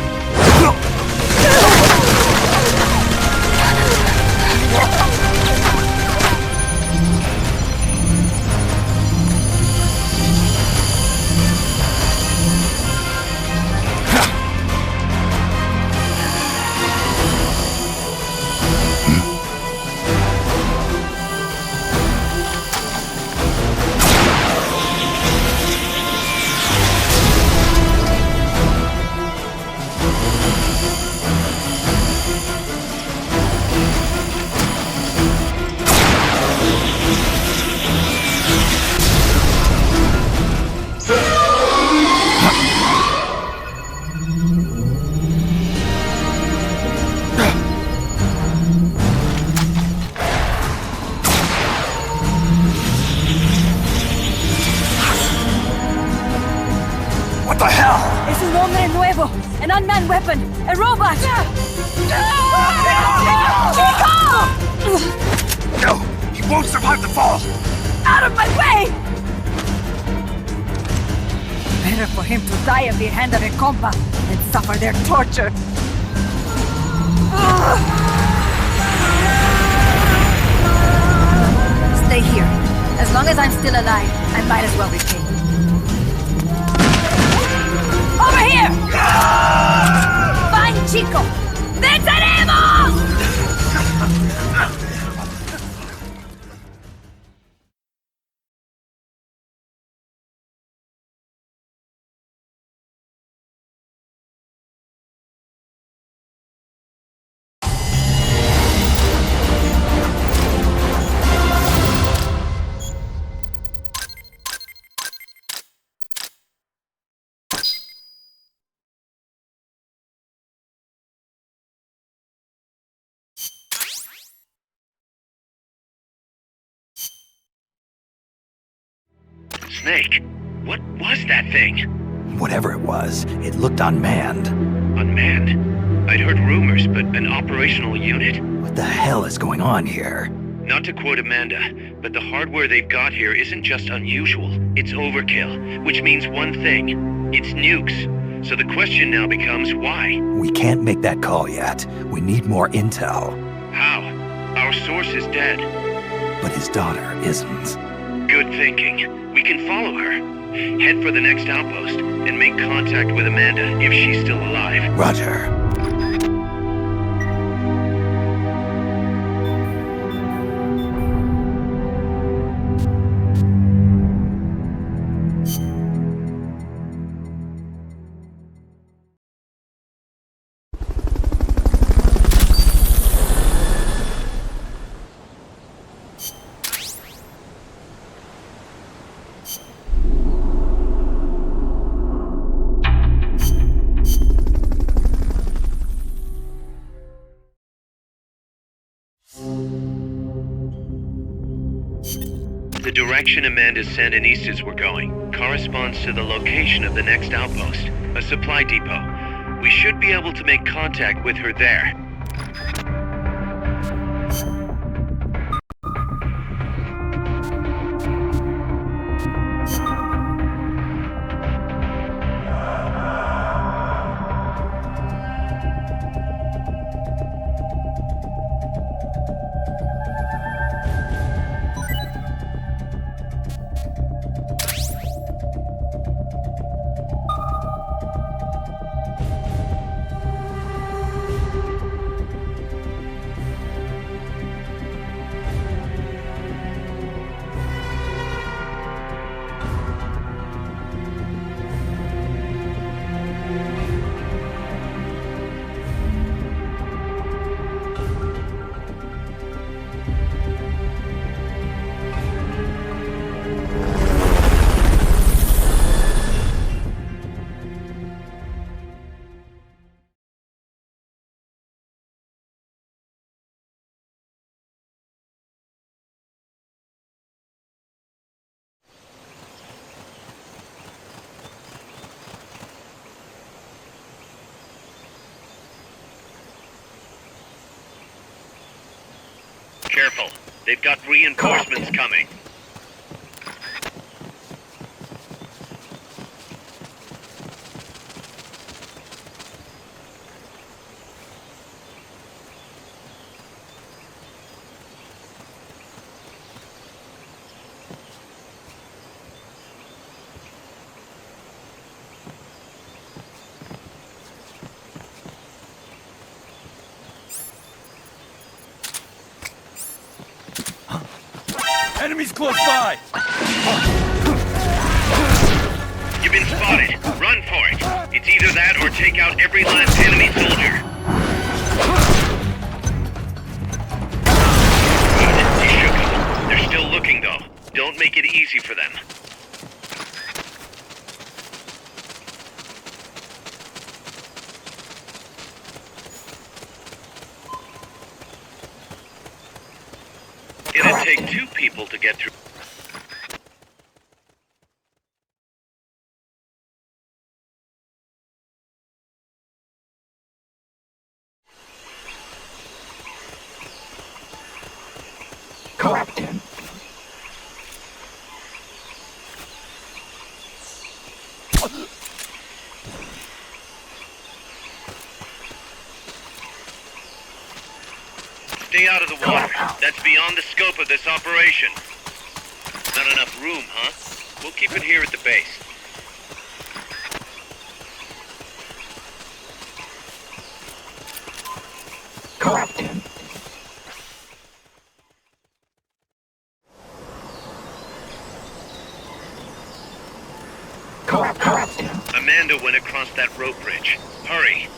What the hell? Es un hombre nuevo! An unmanned weapon! A robot! Chico! No! He won't survive the fall! Out of my way! Better for him to die at the hand of a compa than suffer their torture. Stay here. As long as I'm still alive, I might as well repay. Over here! Find Chico! ¡Venceremos! Snake, what was that thing? Whatever it was, it looked unmanned. Unmanned? I'd heard rumors, but an operational unit? What the hell is going on here? Not to quote Amanda, but the hardware they've got here isn't just unusual, it's overkill, which means one thing. It's nukes. So the question now becomes why? We can't make that call yet. We need more intel. How? Our source is dead. But his daughter isn't. Good thinking. We can follow her. Head for the next outpost and make contact with Amanda if she's still alive. Roger. The direction Amanda's Sandinistas were going corresponds to the location of the next outpost, a supply depot. We should be able to make contact with her there. Careful. They've got reinforcements coming. Enemies close by! You've been spotted. Run for it. It's either that or take out every last enemy soldier. Good. You shook them. They're still looking, though. Don't make it easy for them. It'll take two people to get through. Stay out of the water. That's beyond the scope of this operation. Not enough room, huh? We'll keep it here at the base. Amanda went across that rope bridge. Hurry.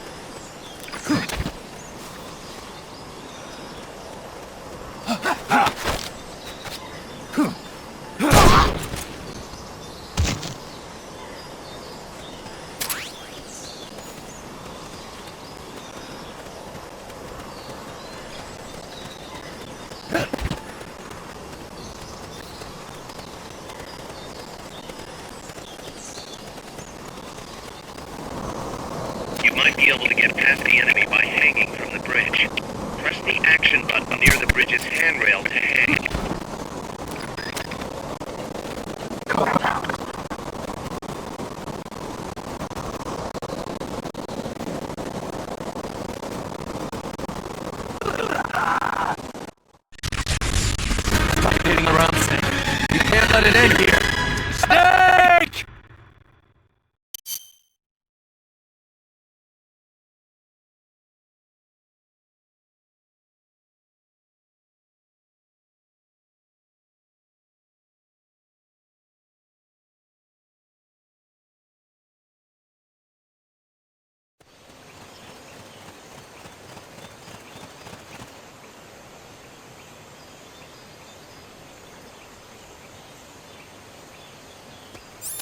You might be able to get past the enemy by hanging from the bridge. Press the action button near the bridge's handrail to hang. Stop getting around, Snake. You can't let it end here. Snake!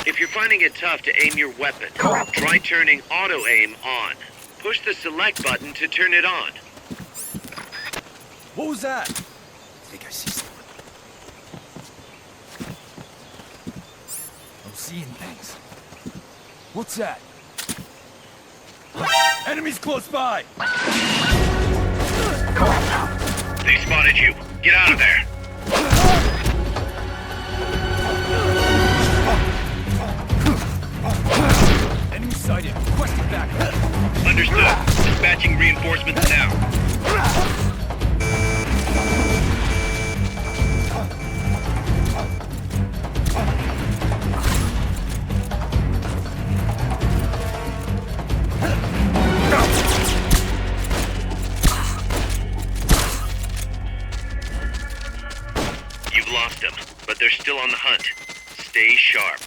If you're finding it tough to aim your weapon, try turning auto-aim on. Push the select button to turn it on. What was that? I think I see something. I'm seeing things. What's that? Enemies close by! They spotted you. Get out of there. Enemy sighted. Requesting backup. Understood. Dispatching reinforcements now. You've lost them, but they're still on the hunt. Stay sharp.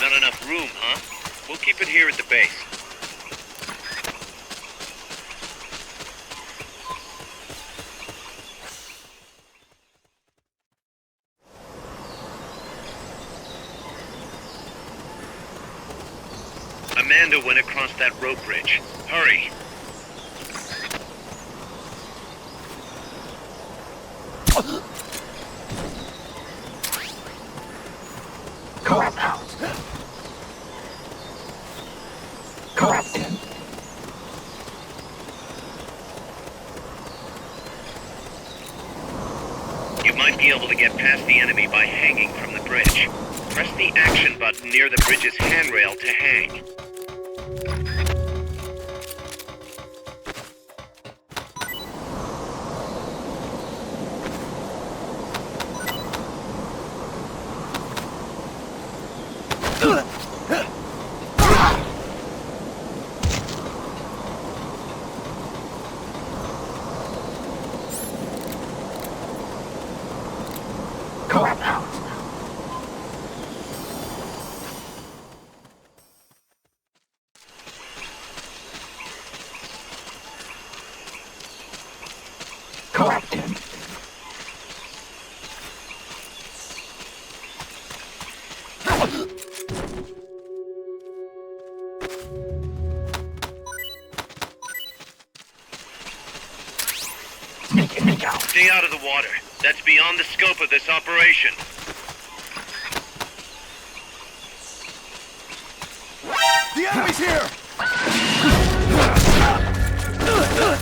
Not enough room, huh? We'll keep it here at the base. Amanda went across that rope bridge. Hurry. You might be able to get past the enemy by hanging from the bridge. Press the action button near the bridge's handrail to hang. Stay out of the water. That's beyond the scope of this operation. The enemy's here!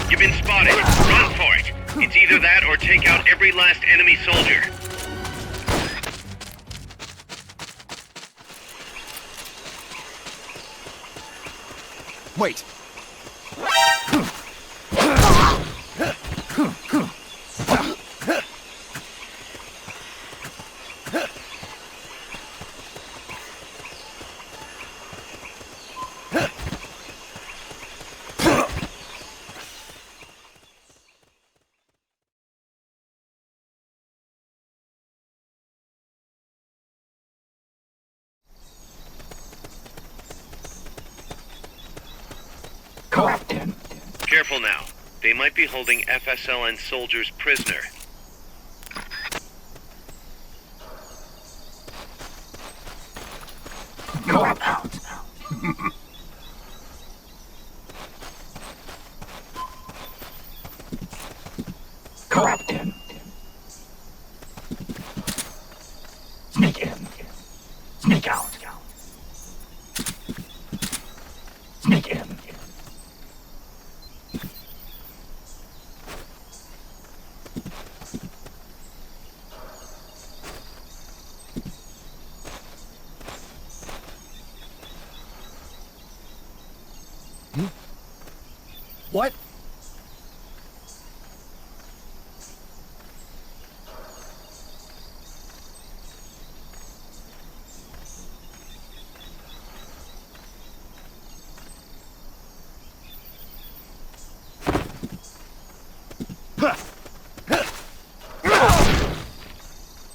You've been spotted. Run for it. It's either that or take out every last enemy soldier. Wait. Careful now. They might be holding FSLN soldiers prisoner. Go out. Captain. Sneak in. Sneak out. Sneak in. What?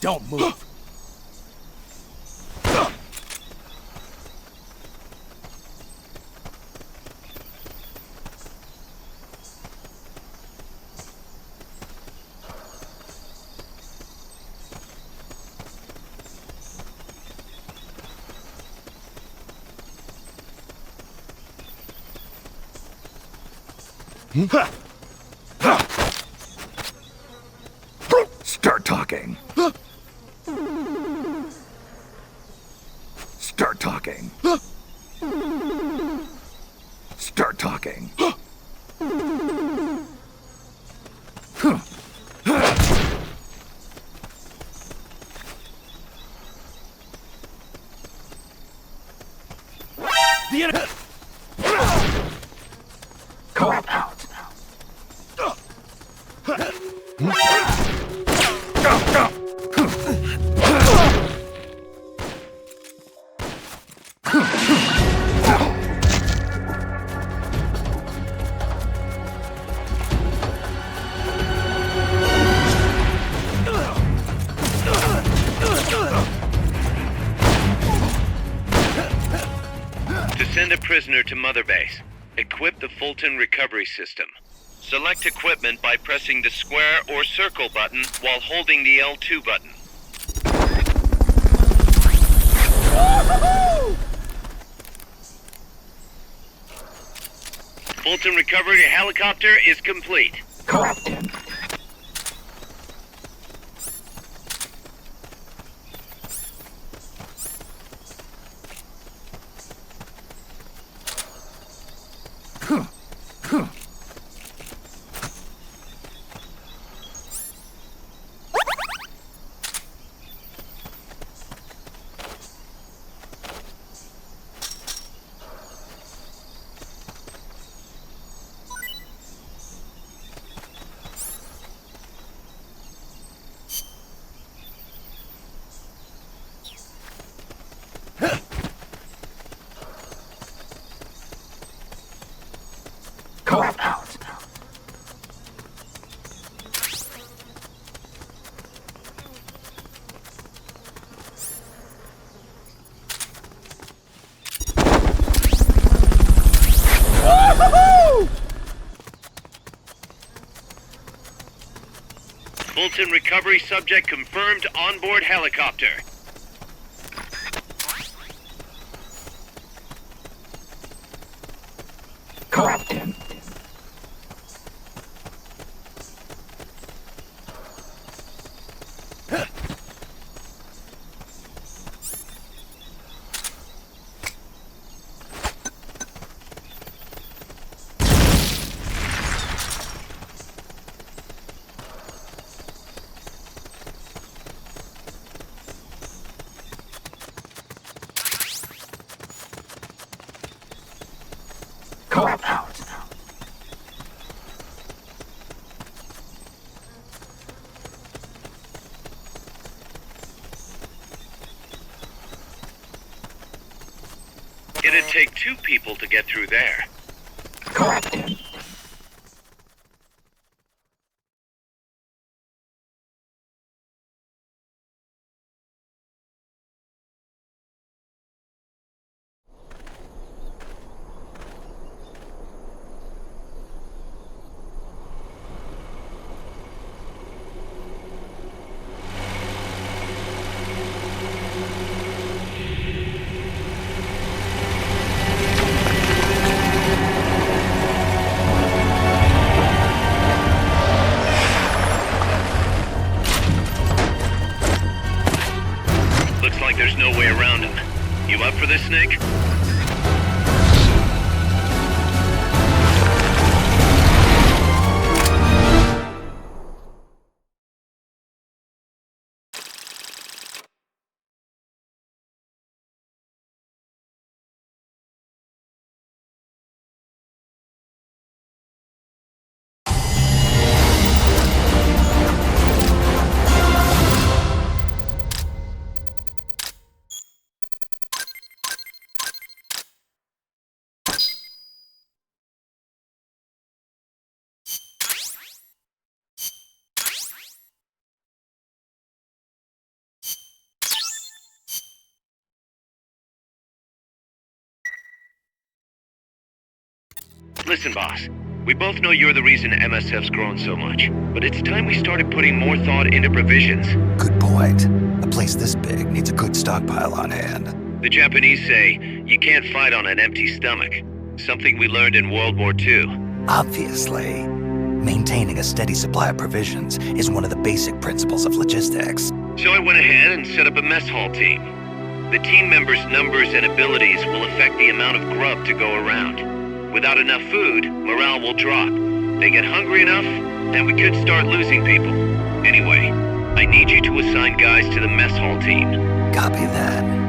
Don't move. Start talking. Start talking. Start talking. The enemy. Go out. To send a prisoner to Mother Base, equip the Fulton recovery system. Select equipment by pressing the square or circle button while holding the L2 button. Fulton recovery helicopter is complete. Captain. Go out. Fulton recovery subject confirmed onboard helicopter. Captain. Co-op out. It'd take 2 people to get through there. Co-op in. Looks like there's no way around him. You up for this, Snake? Listen, boss. We both know you're the reason MSF's grown so much, but it's time we started putting more thought into provisions. Good point. A place this big needs a good stockpile on hand. The Japanese say, you can't fight on an empty stomach. Something we learned in World War II. Obviously. Maintaining a steady supply of provisions is one of the basic principles of logistics. So I went ahead and set up a mess hall team. The team members' numbers and abilities will affect the amount of grub to go around. Without enough food, morale will drop. They get hungry enough, and we could start losing people. Anyway, I need you to assign guys to the mess hall team. Copy that.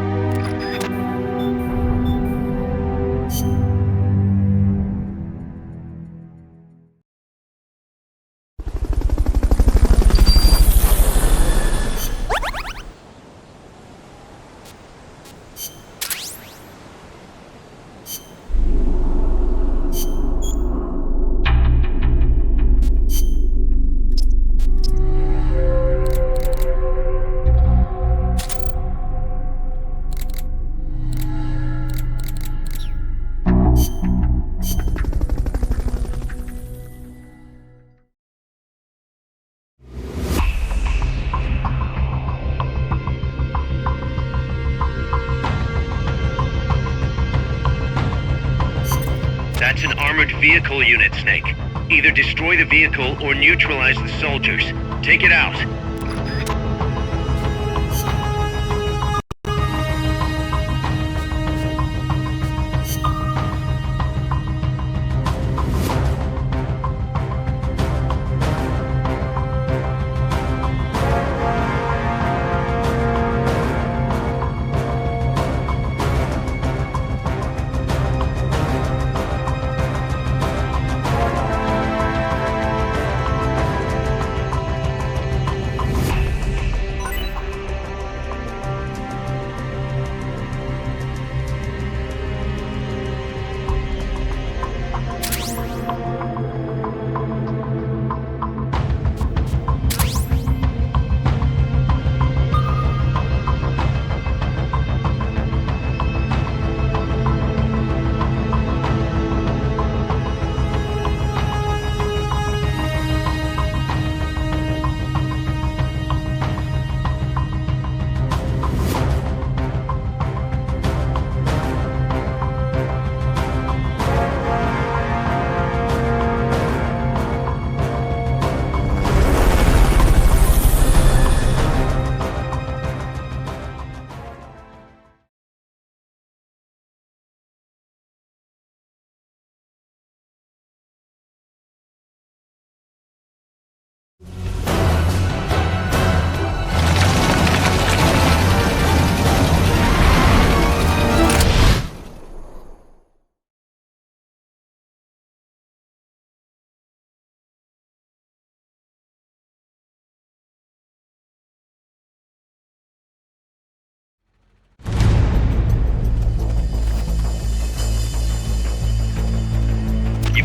That's an armored vehicle unit, Snake. Either destroy the vehicle or neutralize the soldiers. Take it out.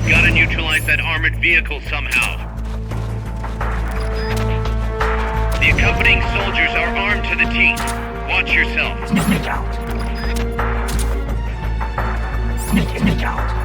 Gotta neutralize that armored vehicle somehow. The accompanying soldiers are armed to the teeth. Watch yourself. Sneak out. Sneak out.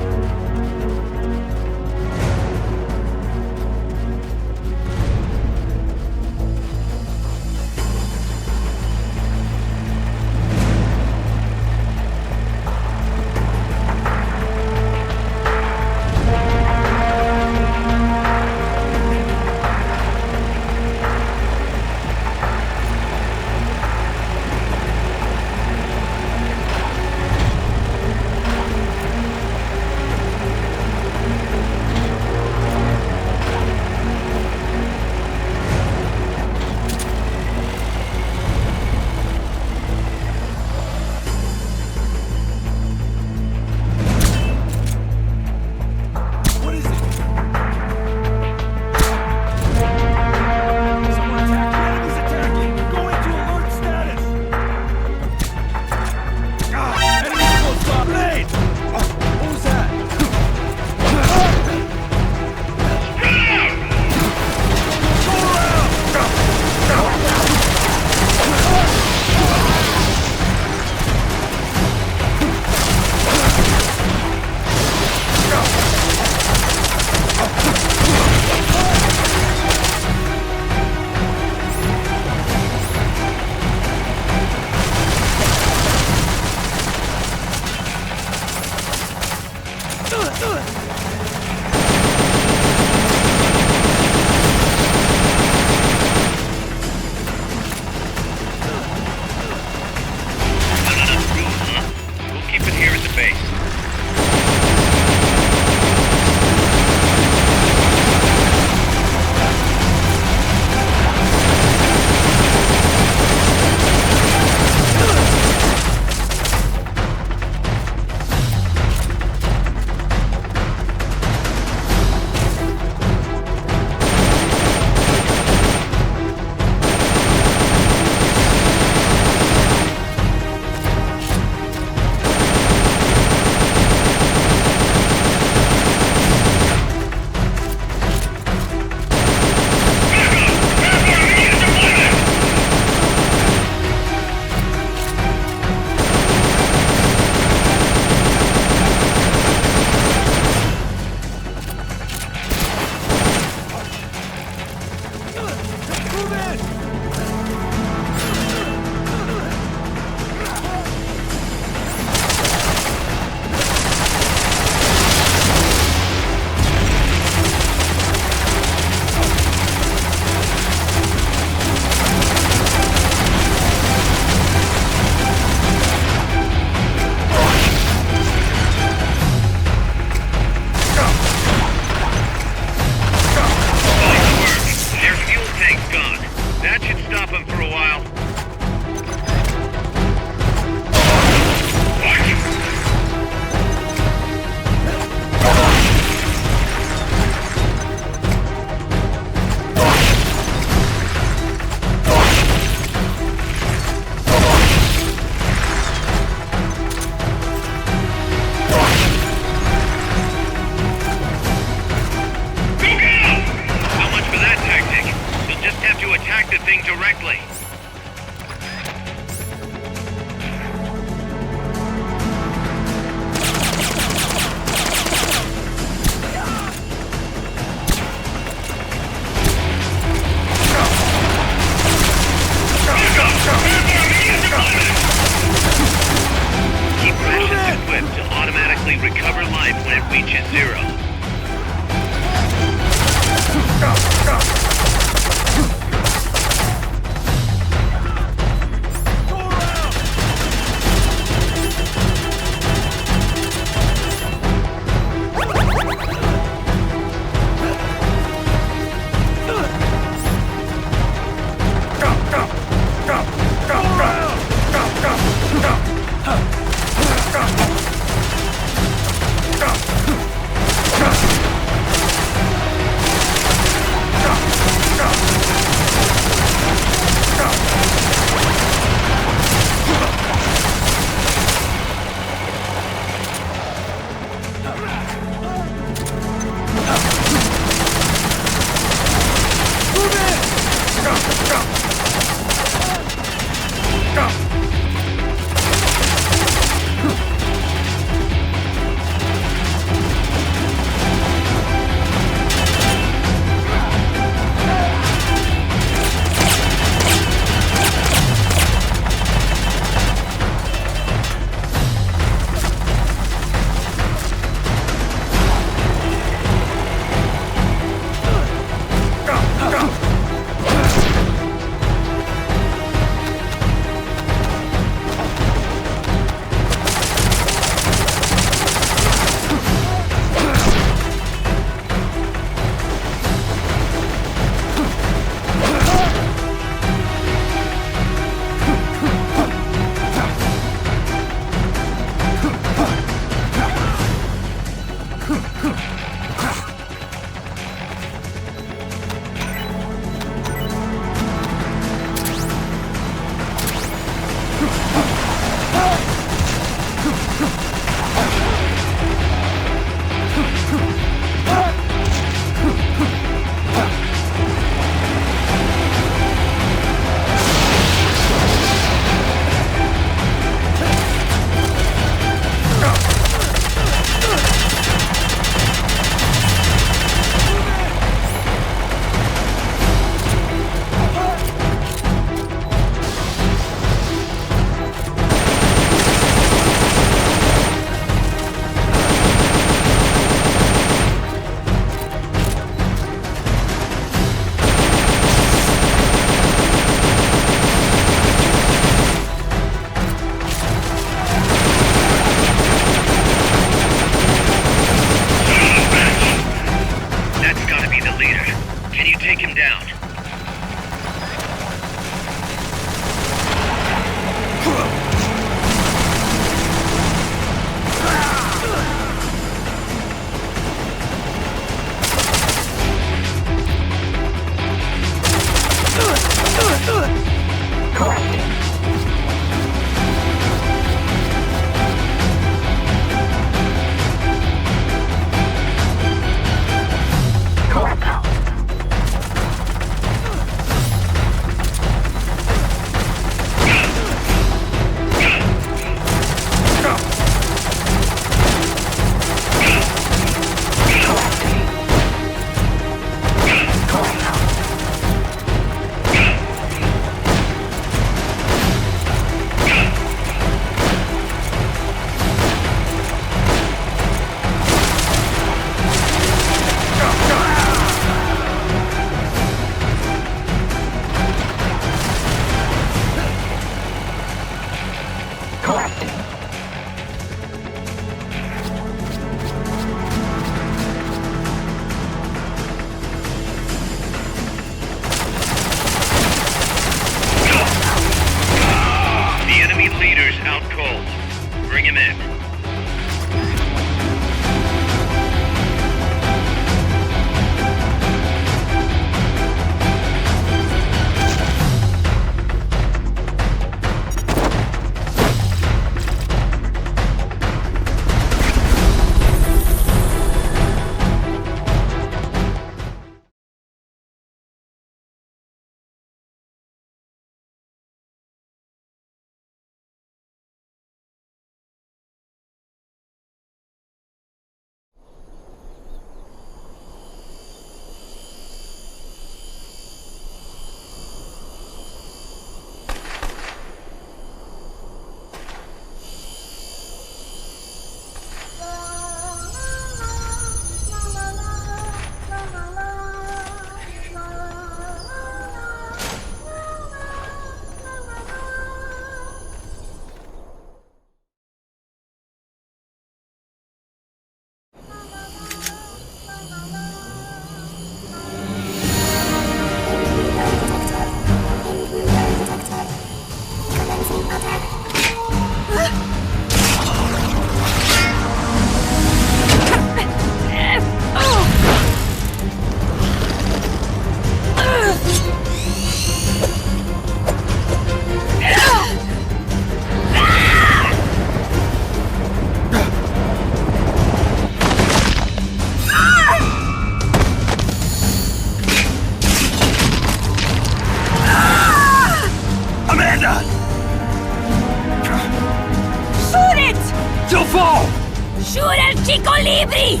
libri!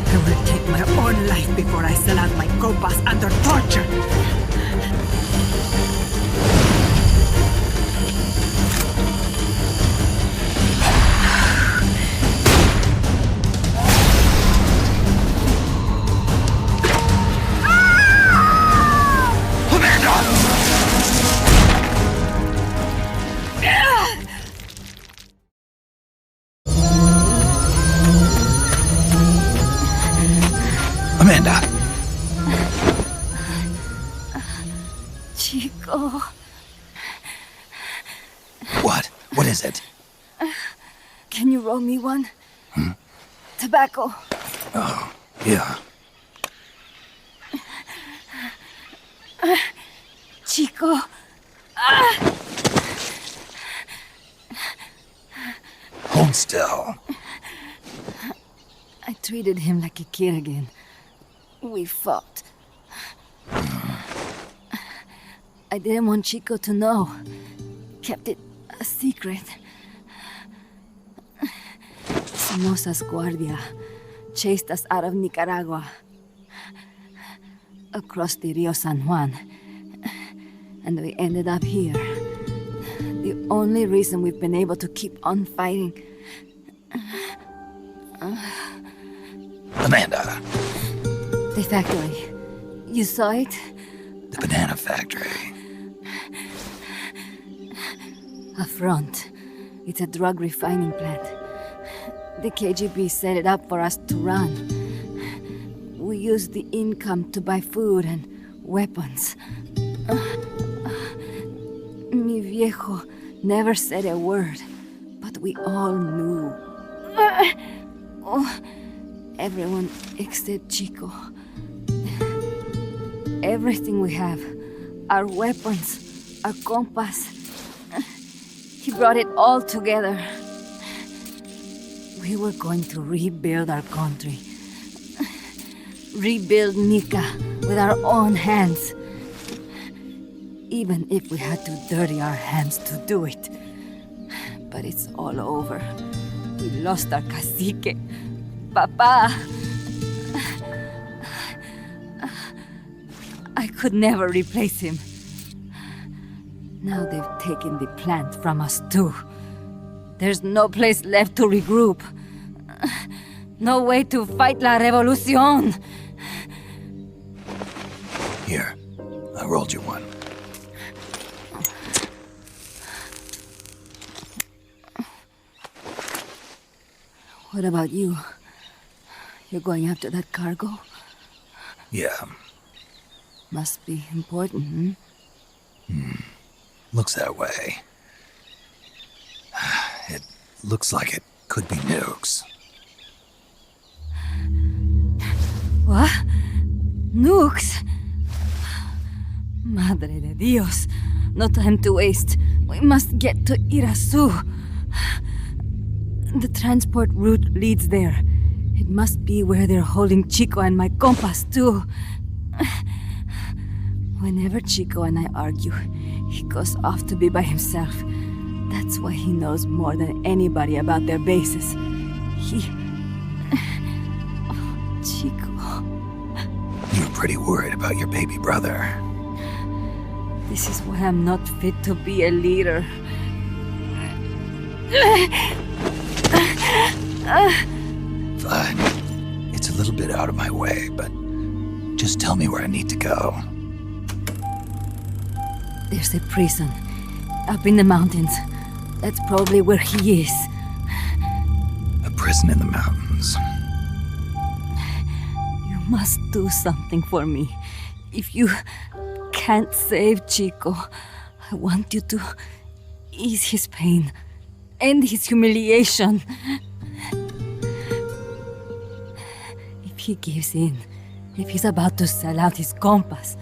I will take my own life before I sell out my copas under torture. Amanda! Chico. What? What is it? Can you roll me one? Tobacco. Oh, yeah. Chico. Hold still. I treated him like a kid again. We fought. I didn't want Chico to know. Kept it a secret. Somoza's Guardia chased us out of Nicaragua. Across the Rio San Juan. And we ended up here. The only reason we've been able to keep on fighting. Amanda! The factory. You saw it? The banana factory. A front. It's a drug refining plant. The KGB set it up for us to run. We used the income to buy food and weapons. Mi viejo never said a word, but we all knew. Everyone except Chico. Everything we have. Our weapons, our compass. He brought it all together. We were going to rebuild our country. Rebuild Nika with our own hands. Even if we had to dirty our hands to do it. But it's all over. We lost our cacique. Papa! I could never replace him. Now they've taken the plant from us too. There's no place left to regroup. No way to fight la revolución. Here, I rolled you one. What about you? You're going after that cargo? Yeah. Must be important, Looks that way. It looks like it could be nukes. What? Nukes? Madre de Dios. No time to waste. We must get to Irasu. The transport route leads there. It must be where they're holding Chico and my compass, too. Whenever Chico and I argue, he goes off to be by himself. That's why he knows more than anybody about their bases. Oh, Chico. You're pretty worried about your baby brother. This is why I'm not fit to be a leader. Fine. It's a little bit out of my way, but just tell me where I need to go. There's a prison up in the mountains. That's probably where he is. A prison in the mountains. You must do something for me. If you can't save Chico, I want you to ease his pain, end his humiliation. If he gives in If he's about to sell out his compass,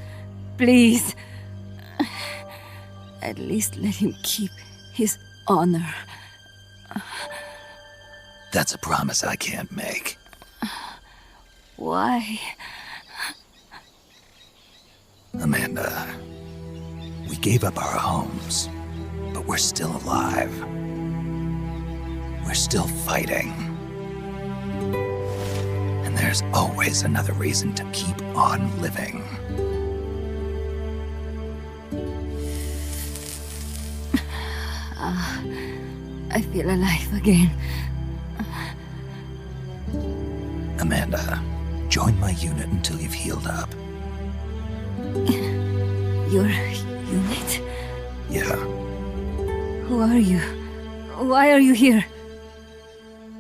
please, at least let him keep his honor. That's a promise I can't make. Why? Amanda, we gave up our homes, but we're still alive. We're still fighting. And there's always another reason to keep on living. I feel alive again. Amanda, join my unit until you've healed up. Your unit? Yeah, Who are you? Why are you here?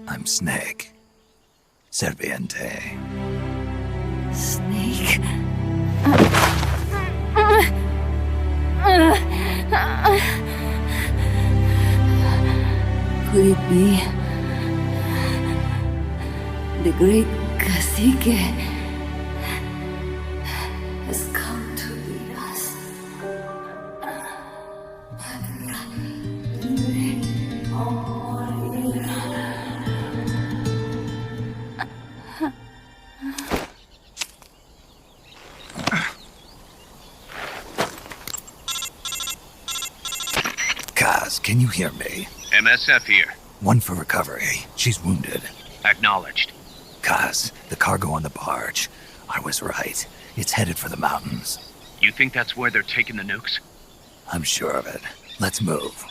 I'm Snake. Serviente. Snake? Could it be the great cacique has come to lead us? Kaz, can you hear me? MSF here. One for recovery. She's wounded. Acknowledged. Kaz, the cargo on the barge. I was right. It's headed for the mountains. You think that's where they're taking the nukes? I'm sure of it. Let's move.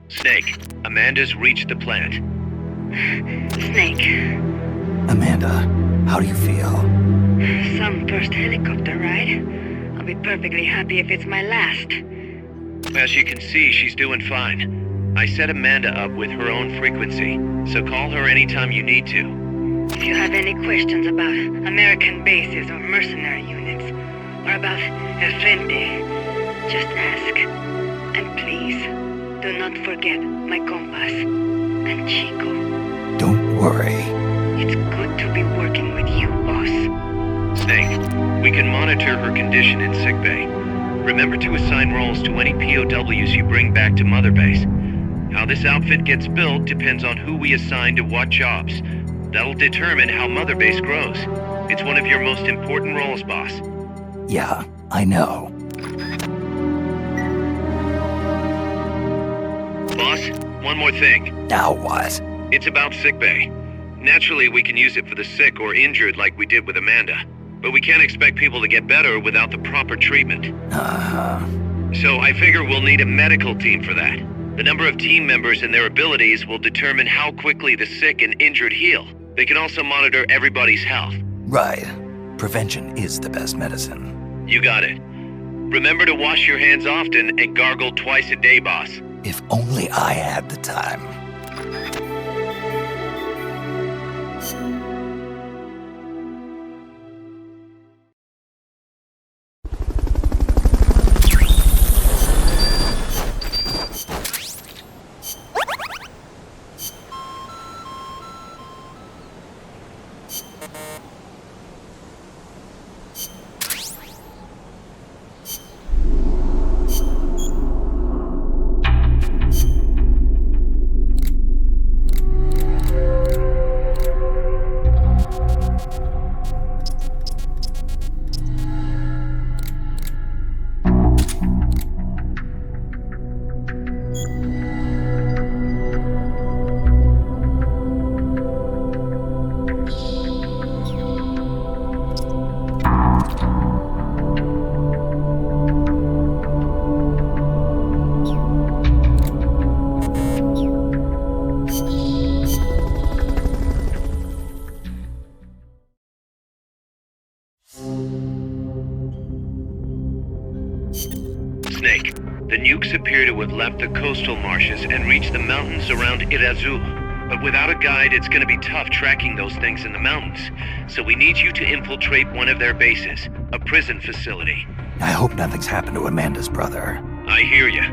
Snake, Amanda's reached the plant. Snake, Amanda, how do you feel? some first helicopter ride. I'll be perfectly happy if it's my last. As you can see, she's doing fine. I set Amanda up with her own frequency, so call her anytime you need to. If you have any questions about American bases or mercenary units, or about El Frente, just ask. And please, do not forget my compass and Chico. Don't worry. It's good to be working with you, boss. Snake, we can monitor her condition in sickbay. Remember to assign roles to any POWs you bring back to Mother Base. How this outfit gets built depends on who we assign to what jobs. That'll determine how Mother Base grows. It's one of your most important roles, boss. Yeah, I know. Boss, one more thing. Now what? It's about sickbay. Naturally, we can use it for the sick or injured like we did with Amanda. But we can't expect people to get better without the proper treatment. So I figure we'll need a medical team for that. The number of team members and their abilities will determine how quickly the sick and injured heal. They can also monitor everybody's health. Right. Prevention is the best medicine. You got it. Remember to wash your hands often and gargle twice a day, boss. If only I had the time. The nukes appear to have left the coastal marshes and reached the mountains around Irazu. But without a guide, it's gonna be tough tracking those things in the mountains. So we need you to infiltrate one of their bases, a prison facility. I hope nothing's happened to Amanda's brother. I hear ya.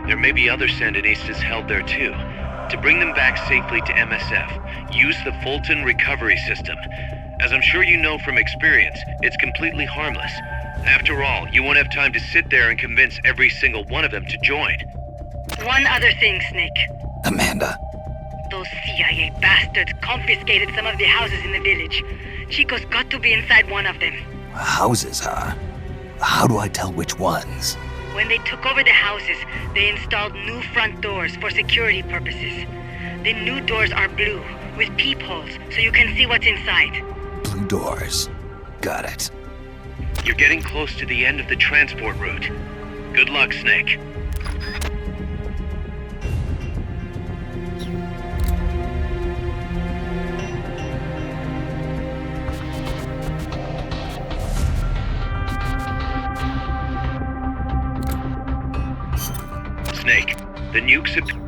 There may be other Sandinistas held there too. To bring them back safely to MSF, use the Fulton recovery system. As I'm sure you know from experience, it's completely harmless. After all, you won't have time to sit there and convince every single one of them to join. One other thing, Snake. Amanda. Those CIA bastards confiscated some of the houses in the village. Chico's got to be inside one of them. Houses, huh? How do I tell which ones? When they took over the houses, they installed new front doors for security purposes. The new doors are blue, with peepholes, so you can see what's inside. Blue doors. Got it. You're getting close to the end of the transport route. Good luck, Snake. Snake, the nukes have...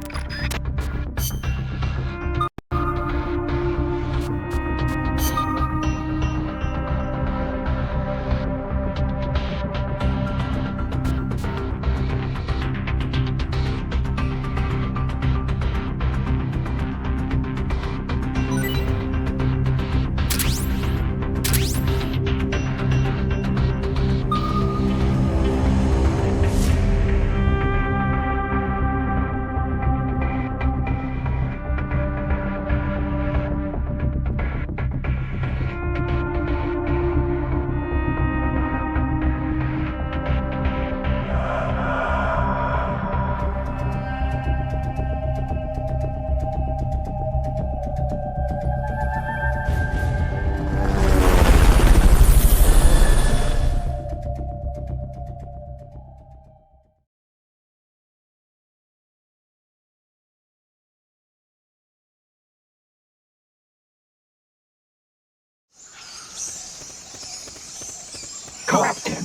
Captain.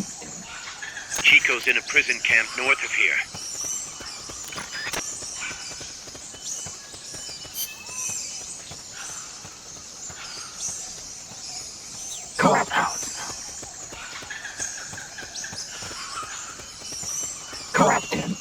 Chico's in a prison camp north of here. Cop out. Captain.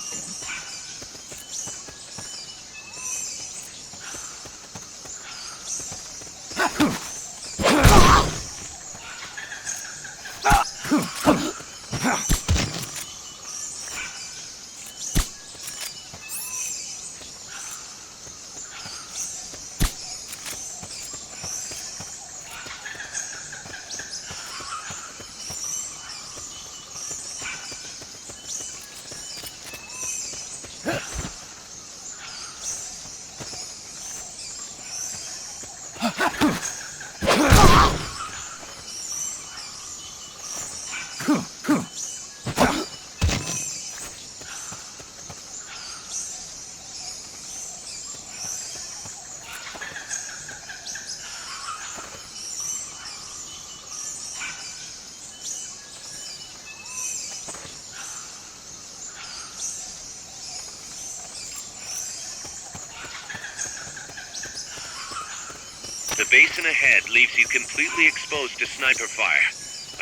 The basin ahead leaves you completely exposed to sniper fire.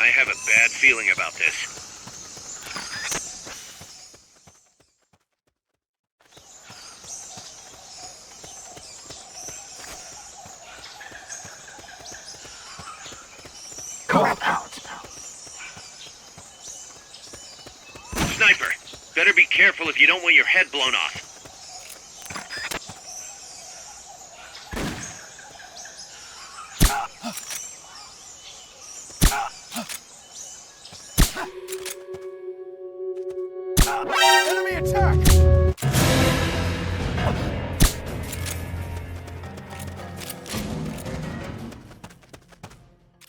I have a bad feeling about this. Cop out. Sniper, better be careful if you don't want your head blown off. Enemy attack!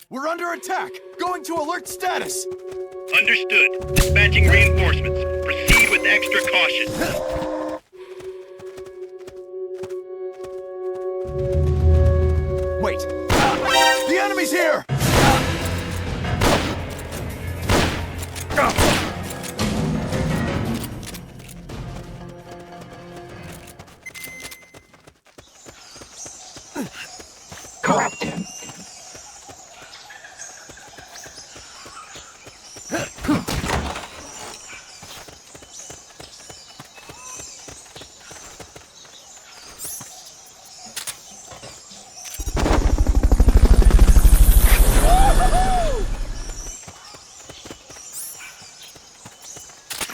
We're under attack! Going to alert status! Understood. Dispatching reinforcements. Proceed with extra caution. Wait! The enemy's here!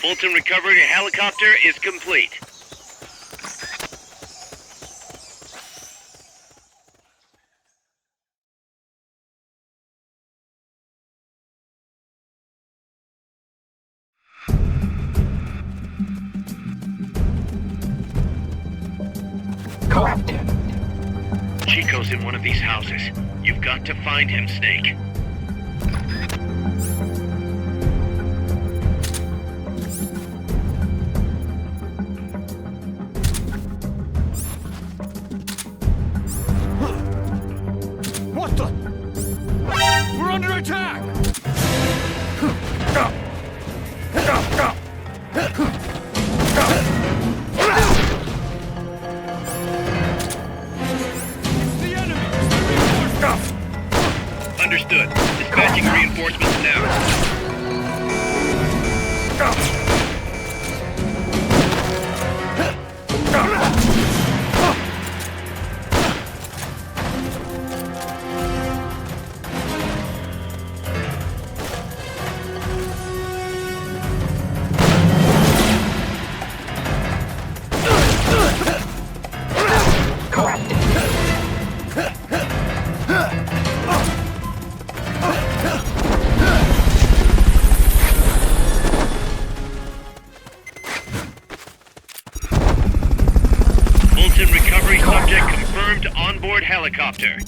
Fulton recovery helicopter is complete. Collected. Chico's in one of these houses. You've got to find him, Snake. What the? We're under attack! Understood. Dispatching reinforcements now. Fulton recovery subject confirmed onboard helicopter.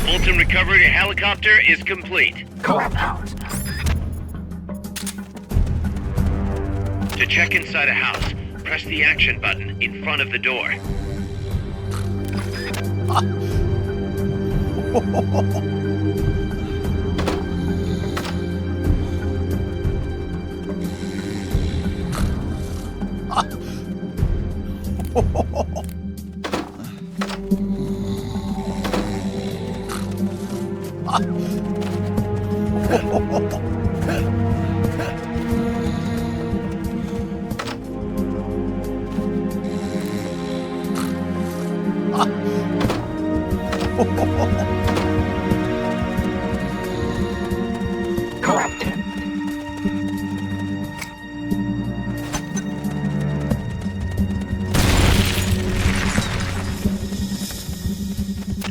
Fulton recovery helicopter is complete. To check inside a house, press the action button in front of the door.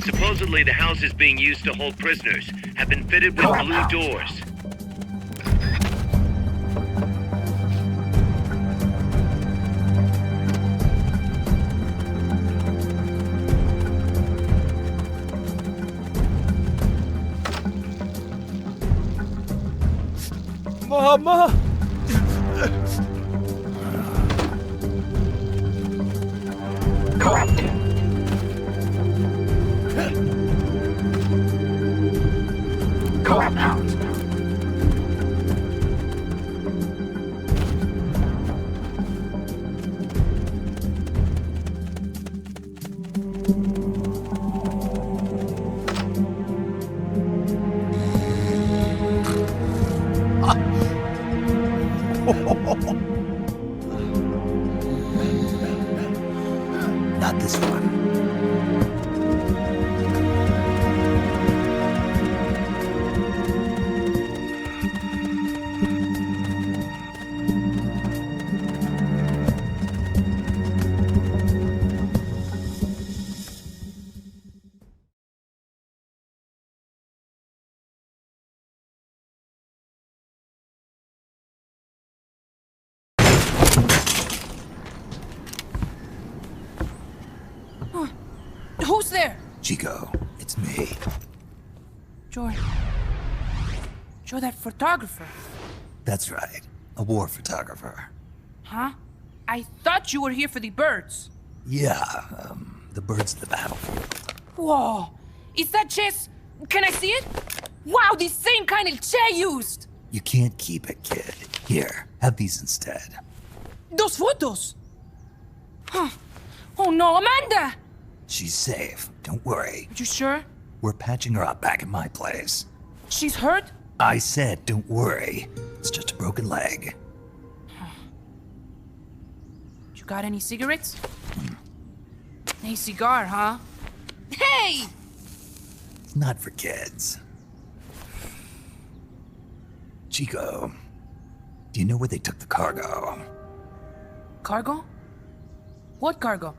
Supposedly, the houses being used to hold prisoners have been fitted with blue doors. Mama! Not this one. Who's there? Chico, it's me. Joy. Joy, that photographer. That's right. A war photographer. Huh? I thought you were here for the birds. Yeah, the birds of the battlefield. Whoa. Is that chess? Can I see it? Wow, the same kind of Che used. You can't keep it, kid. Here, have these instead. Those photos. Huh. Oh no, Amanda! She's safe. Don't worry. You sure? We're patching her up back at my place. She's hurt? I said, don't worry. It's just a broken leg. You got any cigarettes? A cigar, huh? Hey! It's not for kids. Chico, do you know where they took the cargo? Cargo? What cargo?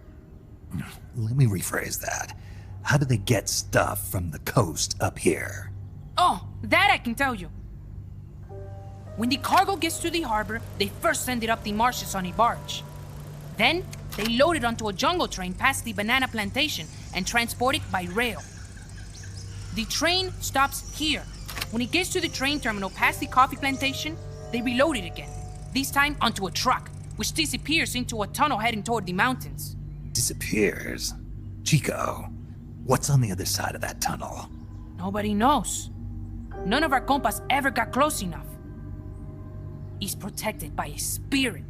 Let me rephrase that. How do they get stuff from the coast up here? Oh, that I can tell you. When the cargo gets to the harbor, they first send it up the marshes on a barge. Then, they load it onto a jungle train past the banana plantation and transport it by rail. The train stops here. When it gets to the train terminal past the coffee plantation, they reload it again. This time onto a truck, which disappears into a tunnel heading toward the mountains. Disappears? Chico, what's on the other side of that tunnel? Nobody knows. None of our compas ever got close enough. He's protected by a spirit.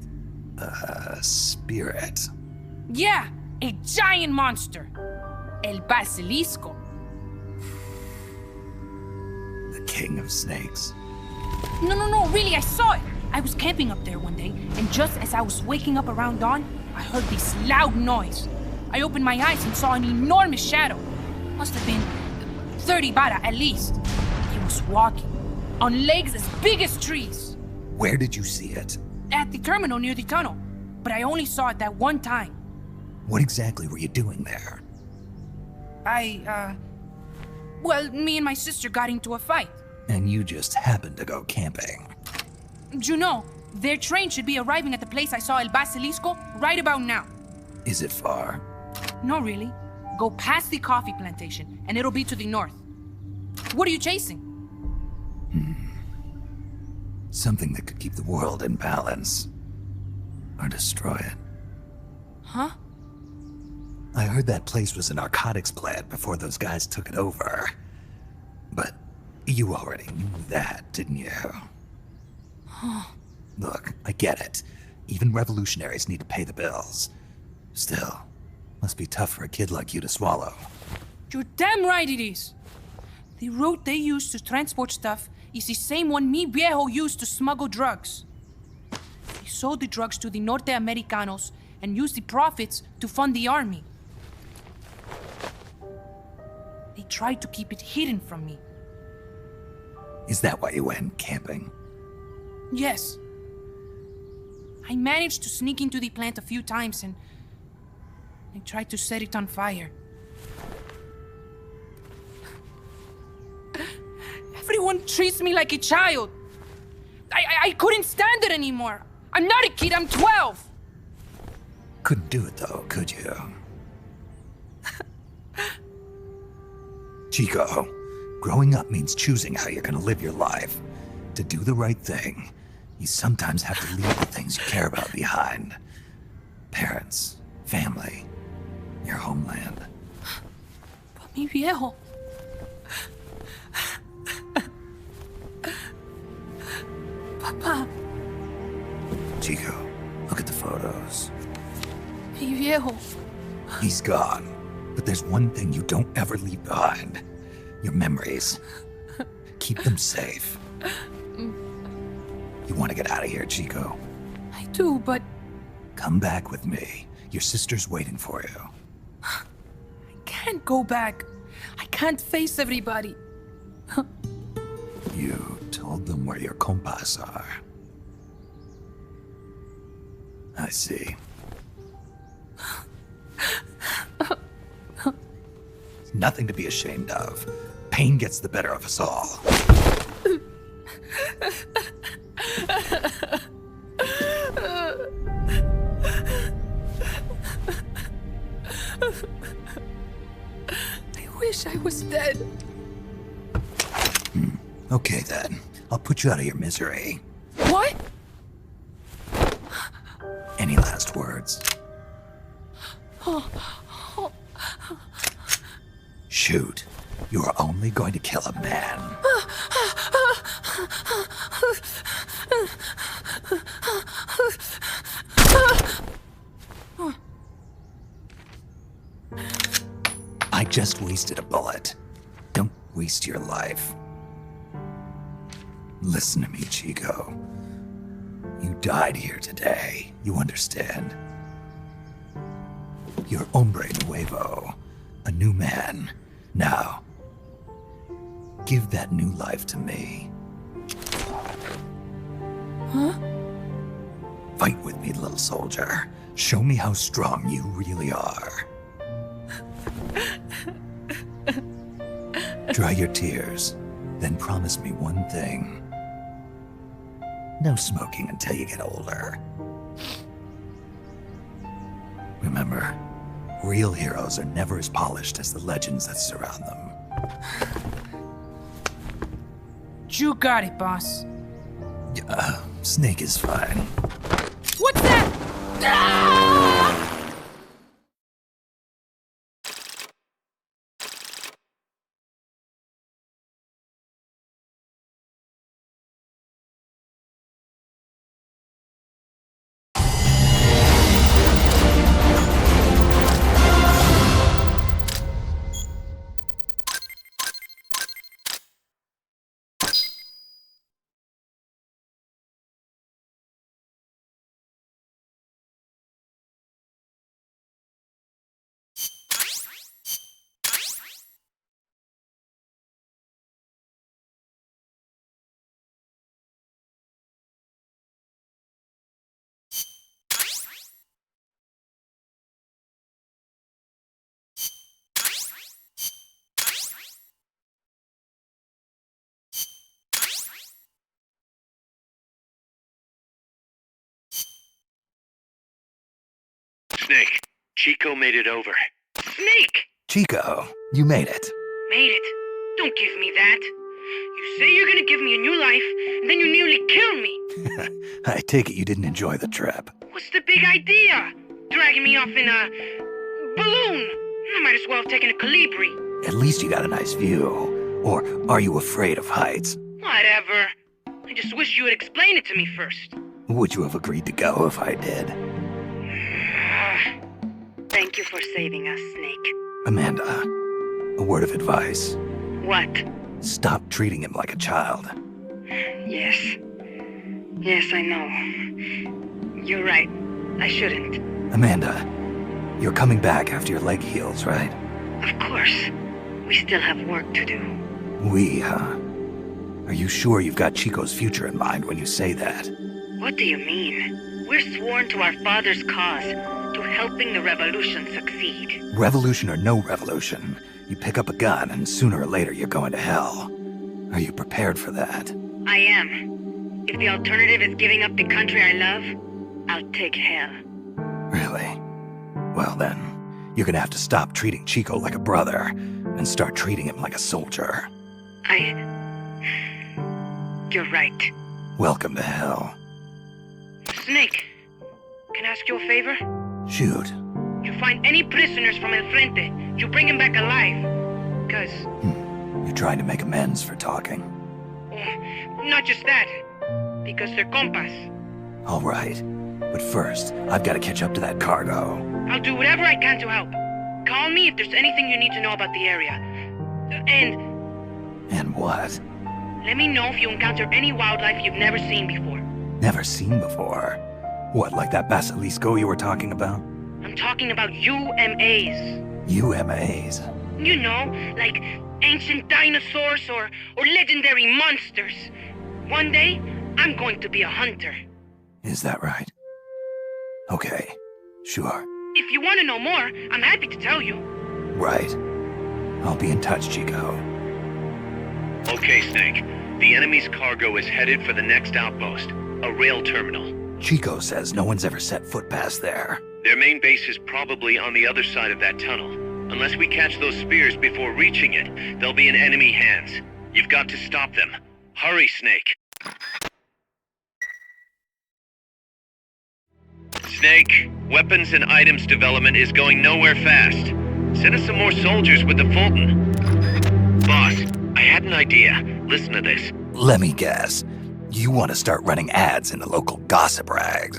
A spirit? Yeah, a giant monster. El Basilisco. The king of snakes. No, really, I saw it. I was camping up there one day, and just as I was waking up around dawn, I heard this loud noise. I opened my eyes and saw an enormous shadow. Must have been 30 bara at least. He was walking, on legs as big as trees. Where did you see it? At the terminal near the tunnel, but I only saw it that one time. What exactly were you doing there? Well, me and my sister got into a fight. And you just happened to go camping. You know, their train should be arriving at the place I saw El Basilisco right about now. Is it far? No, really. Go past the coffee plantation, and it'll be to the north. What are you chasing? Something that could keep the world in balance. Or destroy it. Huh? I heard that place was a narcotics plant before those guys took it over. But you already knew that, didn't you? Look, I get it. Even revolutionaries need to pay the bills. Still, must be tough for a kid like you to swallow. You're damn right it is. The route they use to transport stuff is the same one mi viejo used to smuggle drugs. He sold the drugs to the Norte Americanos and used the profits to fund the army. They tried to keep it hidden from me. Is that why you went camping? Yes. I managed to sneak into the plant a few times and they tried to set it on fire. Everyone treats me like a child. I couldn't stand it anymore. I'm not a kid, I'm 12. Couldn't do it though, could you? Chico, growing up means choosing how you're gonna live your life. To do the right thing, you sometimes have to leave the things you care about behind. Parents, family, your homeland. But mi viejo. Papa. Chico, look at the photos. Mi viejo. He's gone, but there's one thing you don't ever leave behind. Your memories. Keep them safe. You want to get out of here, Chico? I do, but... Come back with me. Your sister's waiting for you. I can't go back. I can't face everybody. You told them where your compas are. I see. Nothing to be ashamed of. Pain gets the better of us all. I wish I was dead. Okay then. I'll put you out of your misery. What? Any last words? Shoot. You are only going to kill a man. I just wasted a bullet. Don't waste your life. Listen to me, Chico. You died here today. You understand? You're hombre nuevo. A new man. Now, give that new life to me. Huh? Fight with me, little soldier. Show me how strong you really are. Dry your tears, then promise me one thing. No smoking until you get older. Remember, real heroes are never as polished as the legends that surround them. You got it, boss. Snake is fine. What's that? Ah! Snake, Chico made it over. Snake! Chico, you made it. Made it. Don't give me that. You say you're gonna give me a new life, and then you nearly kill me. I take it you didn't enjoy the trip. What's the big idea? Dragging me off in a balloon. I might as well have taken a Colibri. At least you got a nice view. Or are you afraid of heights? Whatever. I just wish you would explain it to me first. Would you have agreed to go if I did? Thank you for saving us, Snake. Amanda, a word of advice. What? Stop treating him like a child. Yes. Yes, I know. You're right. I shouldn't. Amanda, you're coming back after your leg heals, right? Of course. We still have work to do. We, huh? Are you sure you've got Chico's future in mind when you say that? What do you mean? We're sworn to our father's cause, to helping the revolution succeed. Revolution or no revolution, you pick up a gun and sooner or later you're going to hell. Are you prepared for that? I am. If the alternative is giving up the country I love, I'll take hell. Really? Well then, you're gonna have to stop treating Chico like a brother and start treating him like a soldier. You're right. Welcome to hell. Snake, can I ask you a favor? Shoot. You find any prisoners from El Frente, you bring them back alive. Cause... You're trying to make amends for talking. Not just that. Because they're compas. All right. But first, I've got to catch up to that cargo. I'll do whatever I can to help. Call me if there's anything you need to know about the area. And what? Let me know if you encounter any wildlife you've never seen before. Never seen before? What, like that basilisco you were talking about? I'm talking about UMAs. UMAs? You know, like ancient dinosaurs or legendary monsters. One day, I'm going to be a hunter. Is that right? Okay, sure. If you want to know more, I'm happy to tell you. Right. I'll be in touch, Chico. Okay, Snake. The enemy's cargo is headed for the next outpost, a rail terminal. Chico says no one's ever set foot past there. Their main base is probably on the other side of that tunnel. Unless we catch those spears before reaching it, they'll be in enemy hands. You've got to stop them. Hurry, Snake. Snake, weapons and items development is going nowhere fast. Send us some more soldiers with the Fulton. Boss, I had an idea. Listen to this. Let me guess. You want to start running ads in the local gossip rags.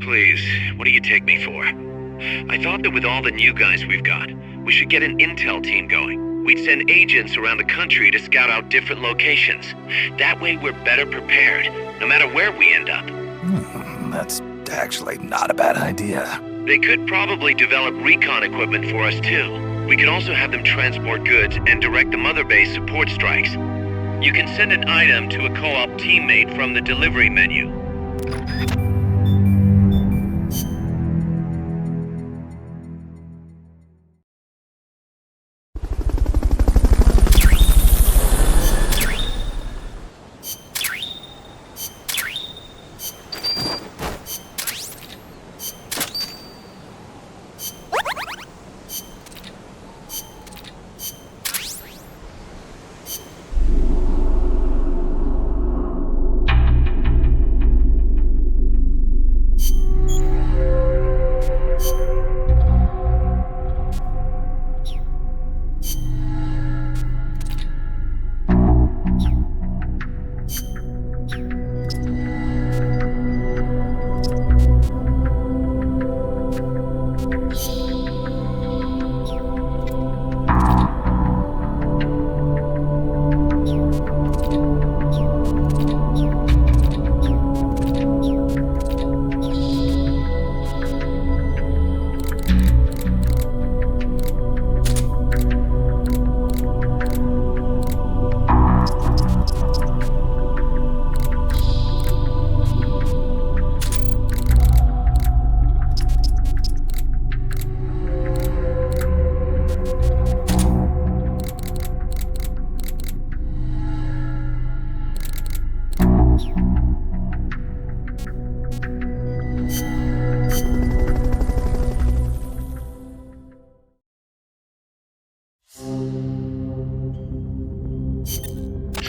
Please, what do you take me for? I thought that with all the new guys we've got, we should get an intel team going. We'd send agents around the country to scout out different locations. That way we're better prepared, no matter where we end up. That's actually not a bad idea. They could probably develop recon equipment for us too. We could also have them transport goods and direct the Mother Base support strikes. You can send an item to a co-op teammate from the delivery menu.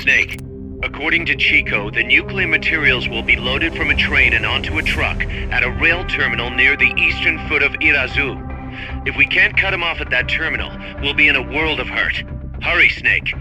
Snake, according to Chico, the nuclear materials will be loaded from a train and onto a truck at a rail terminal near the eastern foot of Irazu. If we can't cut him off at that terminal, we'll be in a world of hurt. Hurry, Snake.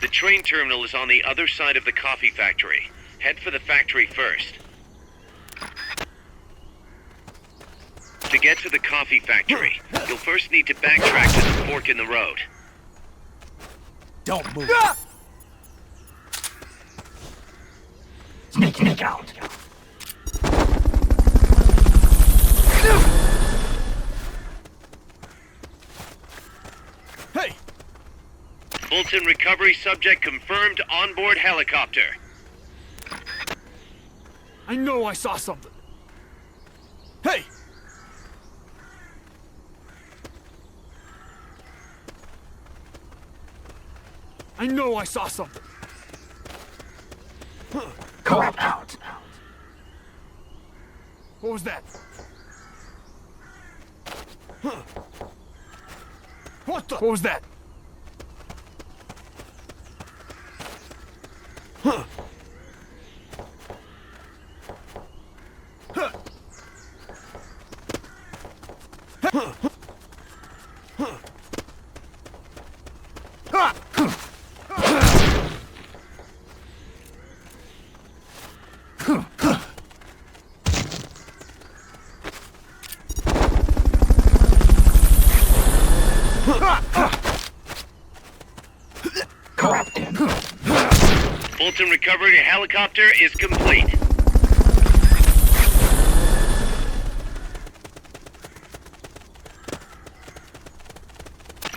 The train terminal is on the other side of the coffee factory. Head for the factory first. To get to the coffee factory, you'll first need to backtrack to the fork in the road. Don't move. Snake out. Hey! Fulton recovery subject confirmed onboard helicopter. I know I saw something. Hey! I know I saw something. Go out. What was that? What was that? Fulton recovery helicopter is complete.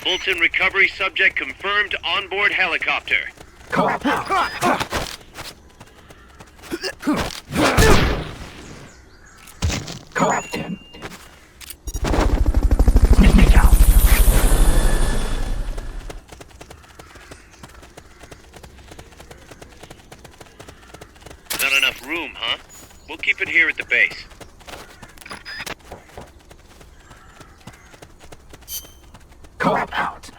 Fulton recovery subject confirmed onboard helicopter. Co-opted. Not enough room, huh? We'll keep it here at the base. Co-op out.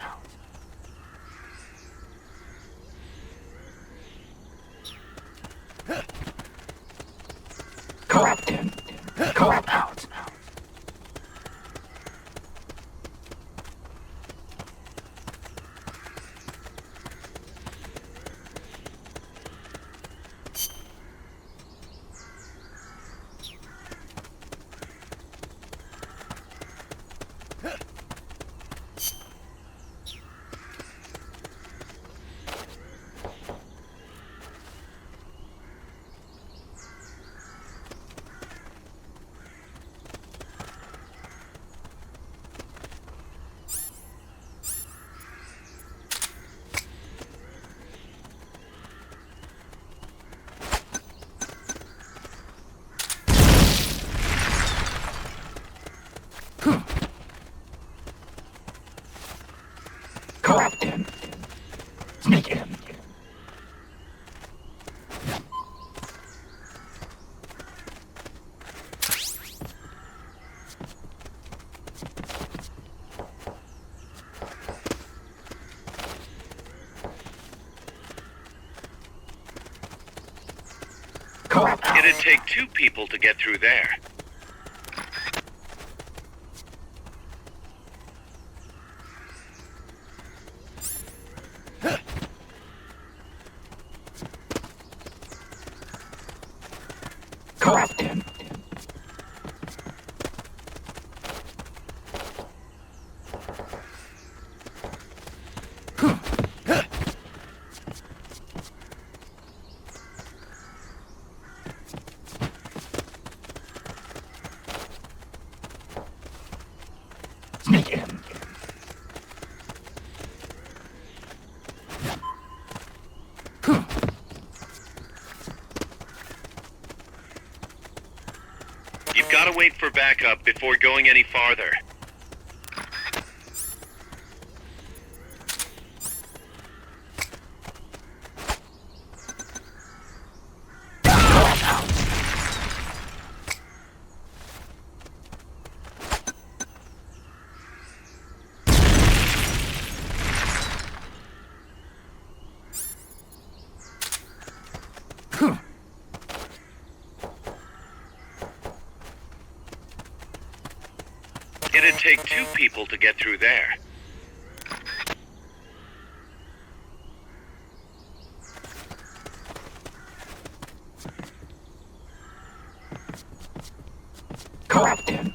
Co-op in. Co-op out. Co-op in. Sneak in. It'd take 2 people to get through there. Co-op in. Sneak in. You've got to wait for backup before going any farther. It'd take 2 people to get through there. Co-op in.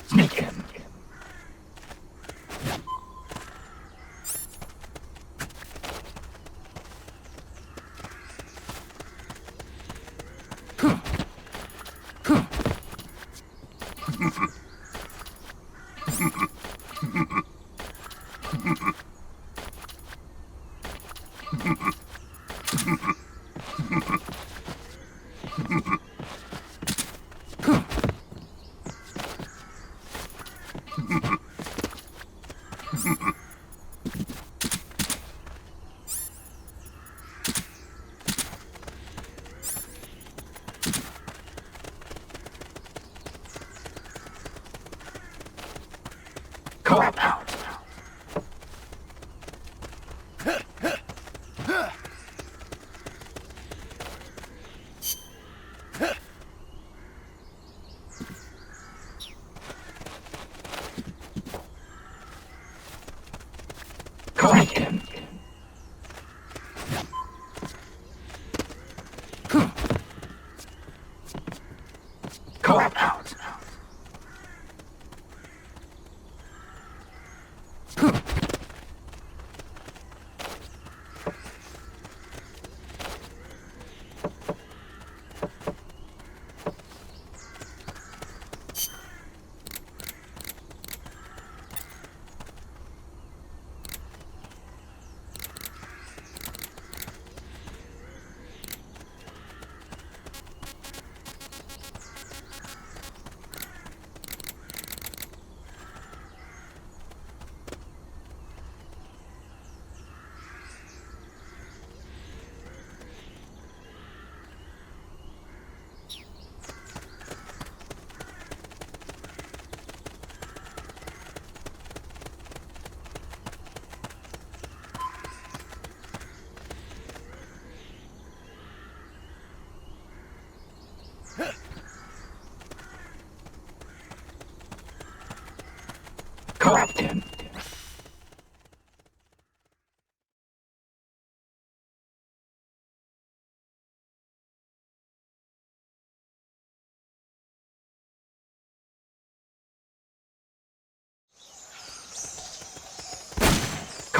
Sneak in. Co-op out. Co-op in. Co-op out.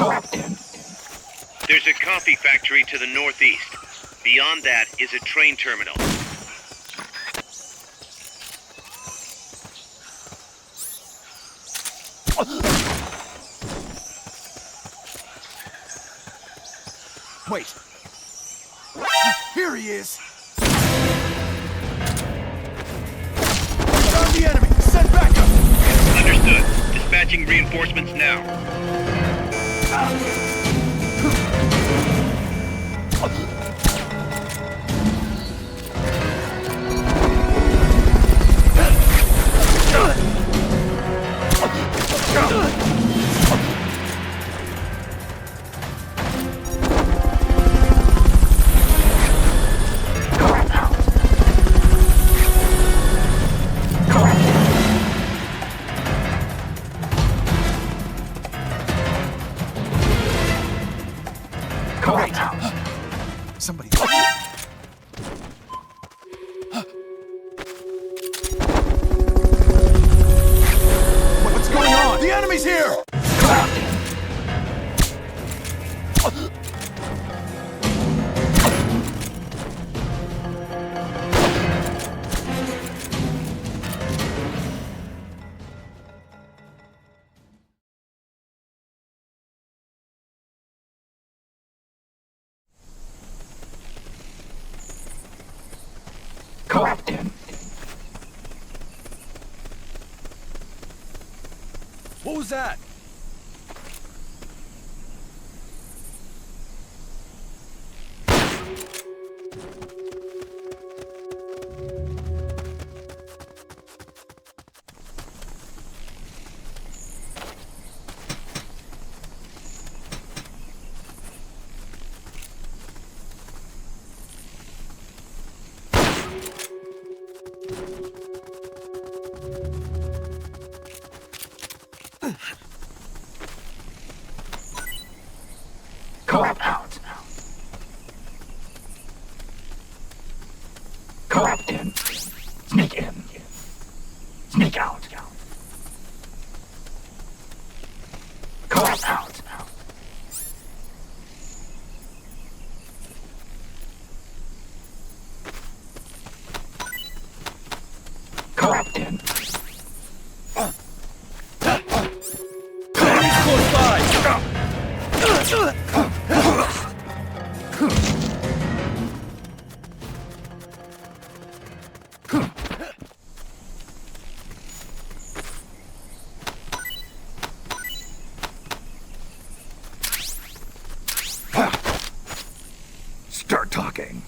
There's a coffee factory to the northeast. Beyond that is a train terminal. Wait. Here he is. Found the enemy. Send backup. Understood. Dispatching reinforcements now. Somebody. What's going on? The enemy's here! What was that? Sneak in. Sneak out. Co-op out. Co-op in. Enemy's close by! Start talking.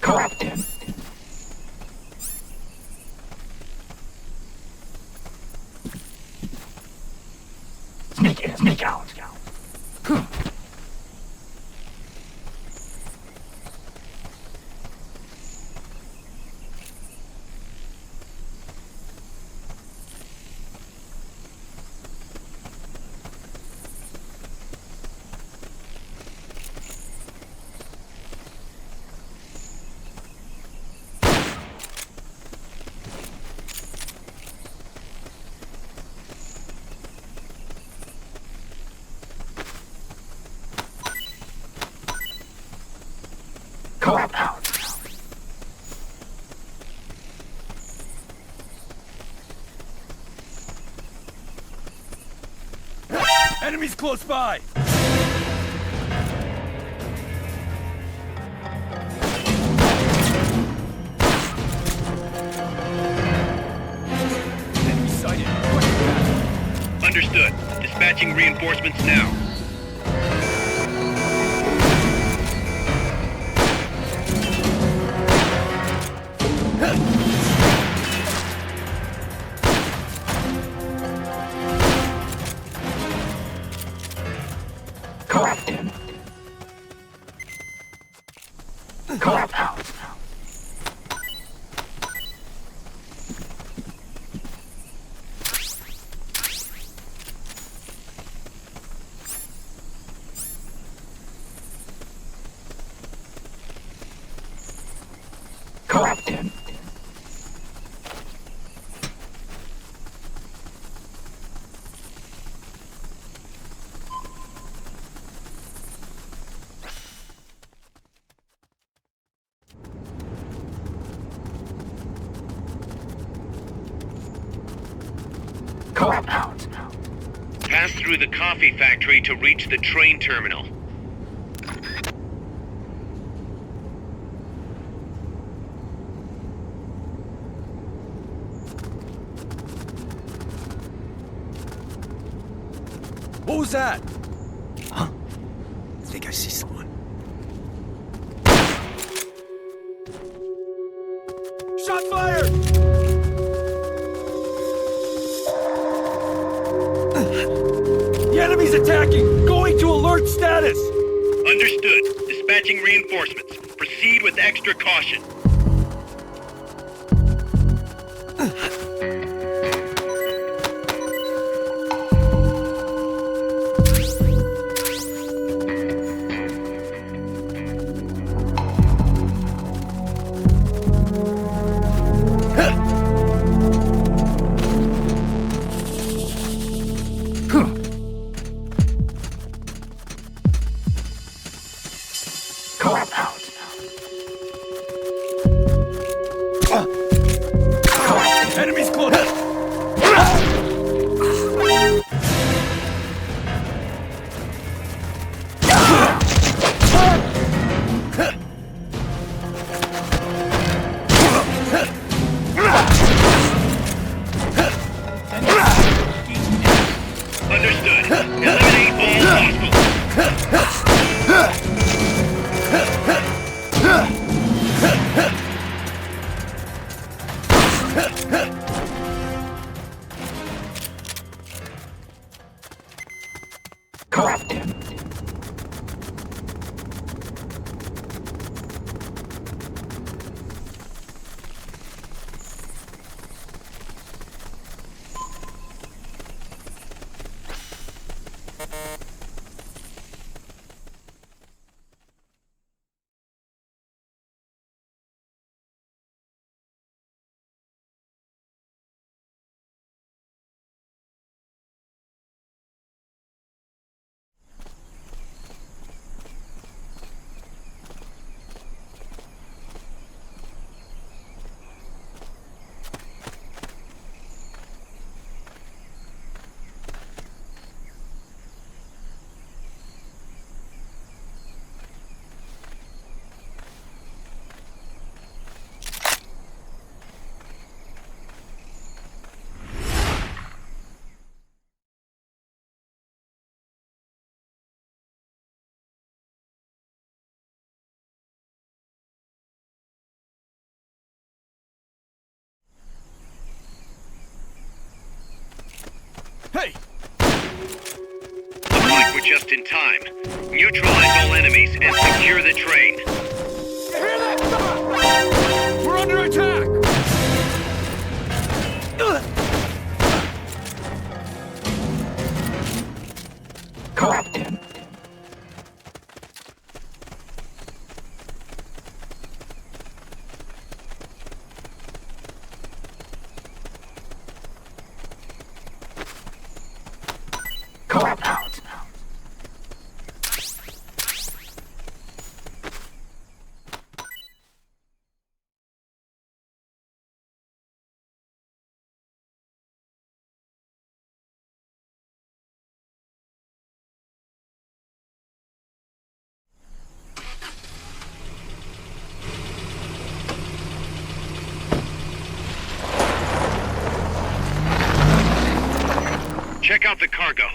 Co-op in. Sneak in, sneak out. Co-op out. Enemies close by! Enemy sighted. Understood. Dispatching reinforcements now. Co-op in. Co-op out. through the coffee factory to reach the train terminal. What was that? Huh? I think I see someone. Shot fired! The enemy's attacking! Going to alert status! Understood. Dispatching reinforcements. Proceed with extra caution. Co-op out. Enemies close! Understood. Eliminate all hostiles. Co-op in. Hey! Looks like we're just in time. Neutralize all enemies and secure the train. You hear that? We're under attack! Co-op in. Co-op out. Check out the cargo.